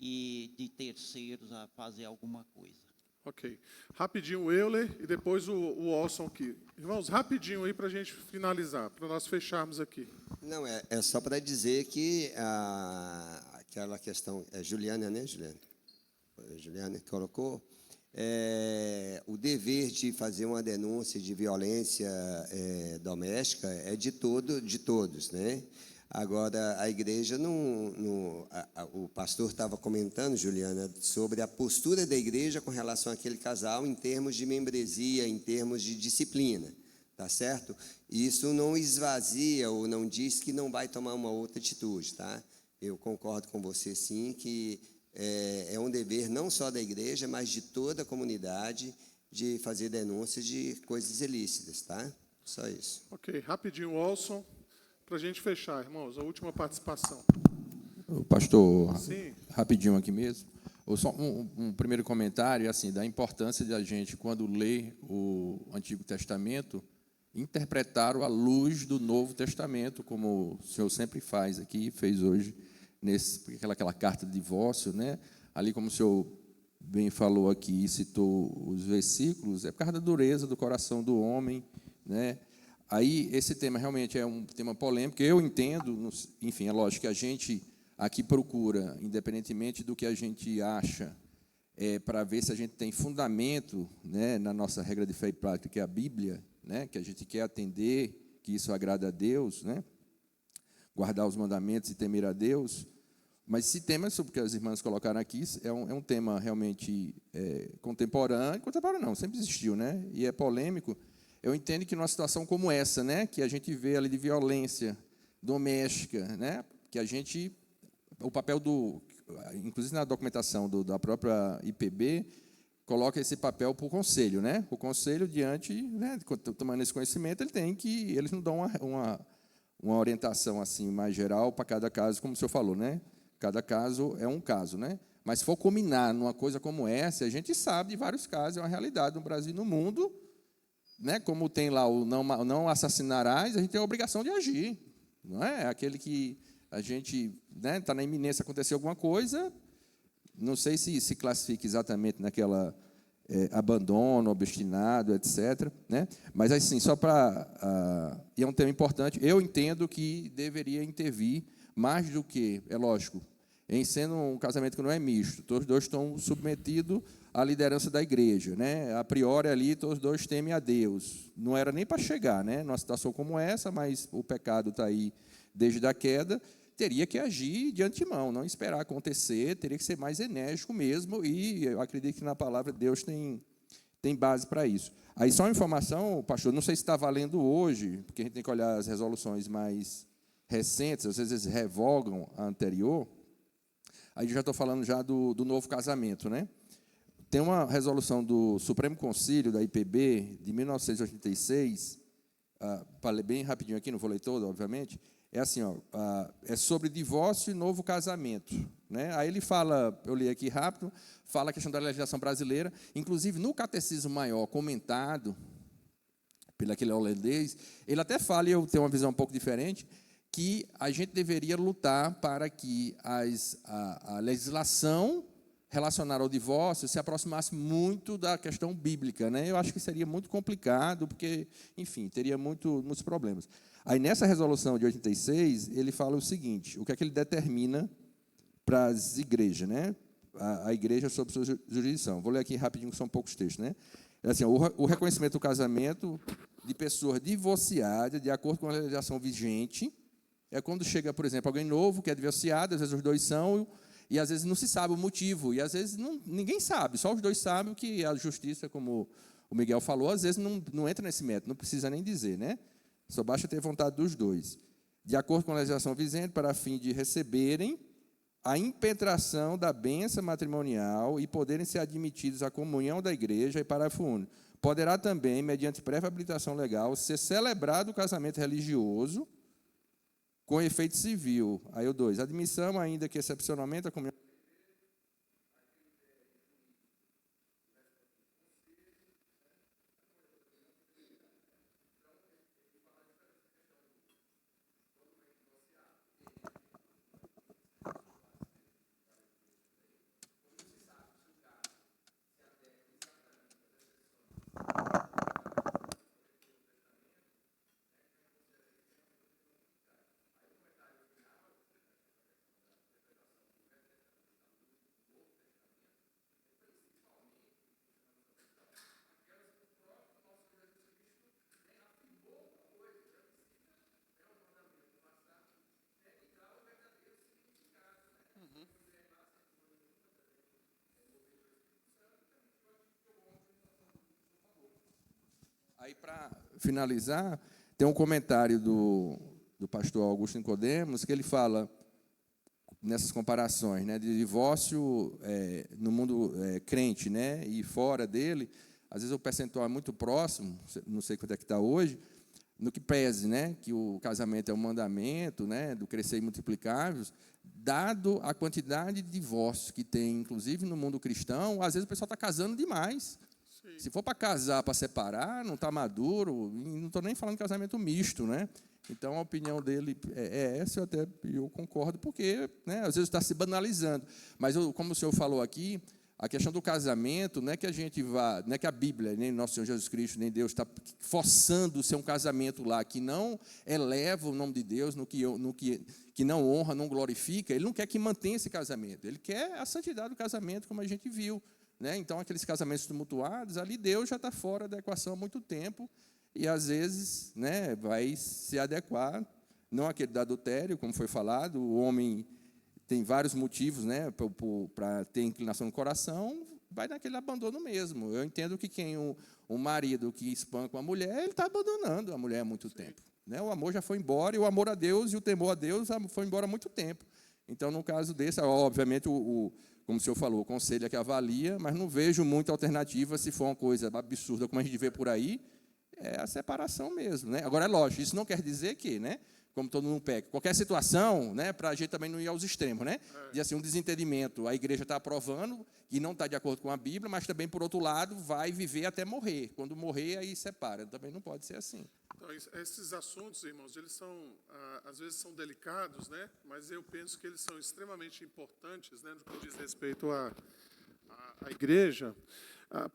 Speaker 5: e de terceiros a fazer alguma coisa.
Speaker 1: Ok. Rapidinho o Euler e depois o Olson aqui. Irmãos, rapidinho aí para a gente finalizar, para nós fecharmos aqui.
Speaker 6: Não, é só para dizer que aquela questão, Juliana, né, Juliana? Juliana colocou, o dever de fazer uma denúncia de violência doméstica é de todos, né? Agora, a igreja o pastor estava comentando, Juliana, sobre a postura da igreja com relação àquele casal em termos de membresia, em termos de disciplina, tá certo? Isso não esvazia ou não diz que não vai tomar uma outra atitude, tá? Eu concordo com você, sim, que é um dever não só da igreja, mas de toda a comunidade de fazer denúncias de coisas ilícitas, tá? Só isso.
Speaker 1: Ok, rapidinho, Olson, para a gente fechar, irmãos, a última participação.
Speaker 7: Pastor,
Speaker 1: Sim.
Speaker 7: rapidinho aqui mesmo. Só um primeiro comentário, assim, da importância de a gente, quando lê o Antigo Testamento, interpretar à luz do Novo Testamento, como o senhor sempre faz aqui, fez hoje, aquela carta de divórcio, né? Ali, como o senhor bem falou aqui, citou os versículos, é por causa da dureza do coração do homem, né? Aí, esse tema realmente é um tema polêmico. Eu entendo, enfim, é lógico que a gente aqui procura, independentemente do que a gente acha, para ver se a gente tem fundamento, né, na nossa regra de fé e prática, que é a Bíblia, né, que a gente quer atender, que isso agrada a Deus, né, guardar os mandamentos e temer a Deus. Mas esse tema, sobre o que as irmãs colocaram aqui, é um tema realmente contemporâneo não, sempre existiu, né, e é polêmico. Eu entendo que numa situação como essa, né, que a gente vê ali de violência doméstica, né, que a gente, o papel inclusive na documentação da própria IPB, coloca esse papel para o conselho, né? O conselho, diante, né, tomando esse conhecimento, eles não dão uma orientação assim mais geral para cada caso, como o senhor falou, né? Cada caso é um caso, né? Mas se for combinar numa coisa como essa, a gente sabe de vários casos, é uma realidade no Brasil e no mundo, né? Como tem lá o não assassinarás, a gente tem a obrigação de agir, não é? Aquele que a gente, né, está na iminência de acontecer alguma coisa, não sei se classifica exatamente naquela abandono, obstinado, etc., né? Mas, assim, só para... e é um tema importante, eu entendo que deveria intervir mais do que, é lógico, em sendo um casamento que não é misto, todos os dois estão submetidos à liderança da igreja, né? A priori ali, todos os dois temem a Deus. Não era nem para chegar, né, numa situação como essa, mas o pecado está aí desde a queda, teria que agir de antemão, não esperar acontecer, teria que ser mais enérgico mesmo, e eu acredito que na palavra de Deus tem base para isso. Aí, só uma informação, pastor, não sei se está valendo hoje, porque a gente tem que olhar as resoluções mais recentes, às vezes revogam a anterior, aí eu já estou falando já do novo casamento, né? Tem uma resolução do Supremo Conselho, da IPB, de 1986, para ler bem rapidinho aqui, não vou ler todo, obviamente, é assim, é sobre divórcio e novo casamento, né? Aí ele fala, eu li aqui rápido, fala a questão da legislação brasileira, inclusive no Catecismo Maior, comentado pelo aquele holandês, ele até fala, e eu tenho uma visão um pouco diferente, que a gente deveria lutar para que a legislação relacionada ao divórcio se aproximasse muito da questão bíblica, né? Eu acho que seria muito complicado, porque, enfim, teria muitos problemas. Aí, nessa resolução de 86, ele fala o seguinte, o que é que ele determina para as igrejas, né? A igreja sob sua jurisdição. Vou ler aqui rapidinho, que são poucos textos, né? É assim, o reconhecimento do casamento de pessoas divorciadas, de acordo com a legislação vigente, é quando chega, por exemplo, alguém novo que é divorciado, às vezes os dois são, e às vezes não se sabe o motivo, e às vezes ninguém sabe, só os dois sabem, o que a justiça, como o Miguel falou, às vezes não entra nesse método, não precisa nem dizer, né? Só basta ter vontade dos dois. De acordo com a legislação vigente, para fim de receberem a impetração da bênção matrimonial e poderem ser admitidos à comunhão da igreja, e parágrafo único, poderá também, mediante prévia habilitação legal, ser celebrado o casamento religioso com efeito civil. Aí o 2, admissão, ainda que excepcionalmente, a comunhão Aí, para finalizar, tem um comentário do pastor Augusto Nicodemos, que ele fala, nessas comparações, né, de divórcio no mundo crente, né, e fora dele, às vezes o percentual é muito próximo, não sei quanto é que está hoje, no que pese, né, que o casamento é um mandamento, né, do crescer e multiplicar-vos, dado a quantidade de divórcios que tem, inclusive no mundo cristão, às vezes o pessoal está casando demais. Sim. Se for para casar, para separar, não está maduro, e não estou nem falando de casamento misto, né? Então, a opinião dele é essa, eu concordo, porque, né, às vezes está se banalizando. Mas, como o senhor falou aqui, a questão do casamento, não é que a gente vá, não é que a Bíblia, nem Nosso Senhor Jesus Cristo, nem Deus está forçando ser um casamento lá que não eleva o nome de Deus, que não honra, não glorifica. Ele não quer que mantenha esse casamento, ele quer a santidade do casamento, como a gente viu, né? Então, aqueles casamentos tumultuados, ali Deus já está fora da equação há muito tempo, e, às vezes, né, vai se adequar, não aquele do adultério, como foi falado, o homem tem vários motivos, né, para ter inclinação no coração, vai naquele abandono mesmo. Eu entendo que um marido que espanca uma mulher, ele está abandonando a mulher há muito tempo. Né? O amor já foi embora, e o amor a Deus e o temor a Deus foi embora há muito tempo. Então, no caso desse, obviamente, como o senhor falou, o conselho é que avalia, mas não vejo muita alternativa se for uma coisa absurda, como a gente vê por aí, é a separação mesmo, né? Agora, é lógico, isso não quer dizer que, né, como todo mundo peca, qualquer situação, né, para a gente também não ir aos extremos, né? De assim, um desentendimento, a igreja está aprovando e não está de acordo com a Bíblia, mas também, por outro lado, vai viver até morrer. Quando morrer, aí separa. Também não pode ser assim.
Speaker 1: Então, esses assuntos, irmãos, eles são, às vezes são delicados, né? Mas eu penso que eles são extremamente importantes, né, no que diz respeito à igreja,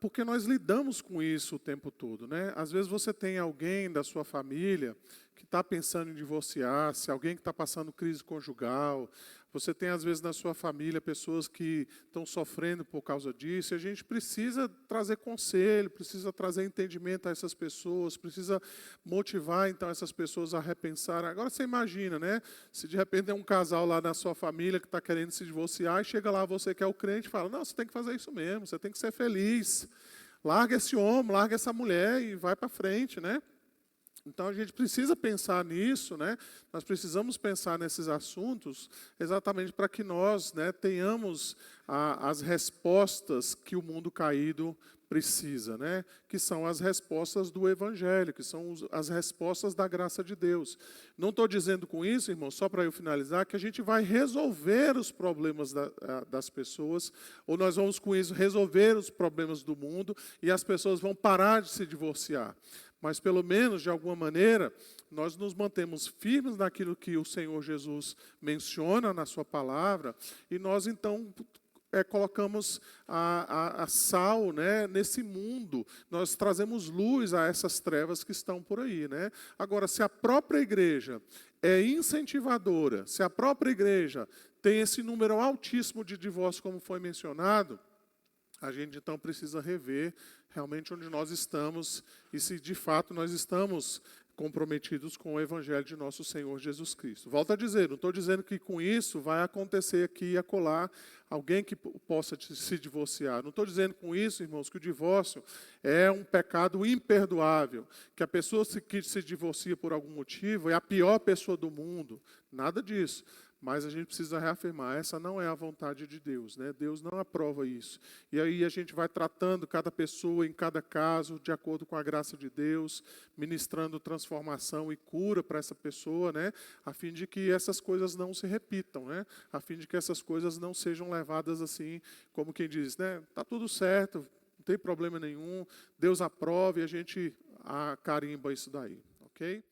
Speaker 1: porque nós lidamos com isso o tempo todo, né? Às vezes você tem alguém da sua família que está pensando em divorciar-se, alguém que está passando crise conjugal, você tem, às vezes, na sua família, pessoas que estão sofrendo por causa disso, e a gente precisa trazer conselho, precisa trazer entendimento a essas pessoas, precisa motivar, então, essas pessoas a repensar. Agora, você imagina, né? Se, de repente, tem um casal lá na sua família que está querendo se divorciar, e chega lá você que é o crente e fala, não, você tem que fazer isso mesmo, você tem que ser feliz. Larga esse homem, larga essa mulher e vai para frente, né? Então, a gente precisa pensar nisso, né? Nós precisamos pensar nesses assuntos exatamente para que nós, né, tenhamos as respostas que o mundo caído precisa, né? Que são as respostas do Evangelho, que são as respostas da graça de Deus. Não estou dizendo com isso, irmão, só para eu finalizar, que a gente vai resolver os problemas das pessoas, ou nós vamos com isso resolver os problemas do mundo e as pessoas vão parar de se divorciar. Mas, pelo menos, de alguma maneira, nós nos mantemos firmes naquilo que o Senhor Jesus menciona na sua palavra, e nós, então, colocamos a sal, né, nesse mundo. Nós trazemos luz a essas trevas que estão por aí, né? Agora, se a própria igreja é incentivadora, se a própria igreja tem esse número altíssimo de divórcios, como foi mencionado, a gente, então, precisa rever realmente onde nós estamos e se, de fato, nós estamos comprometidos com o Evangelho de nosso Senhor Jesus Cristo. Volto a dizer, não estou dizendo que com isso vai acontecer aqui e acolá alguém que possa se divorciar. Não estou dizendo com isso, irmãos, que o divórcio é um pecado imperdoável, que a pessoa que se divorcia por algum motivo é a pior pessoa do mundo. Nada disso. Mas a gente precisa reafirmar, essa não é a vontade de Deus, né? Deus não aprova isso. E aí a gente vai tratando cada pessoa em cada caso, de acordo com a graça de Deus, ministrando transformação e cura para essa pessoa, né? A fim de que essas coisas não se repitam, né? A fim de que essas coisas não sejam levadas assim, como quem diz, né? Está tudo certo, não tem problema nenhum, Deus aprova e a gente carimba isso daí, ok?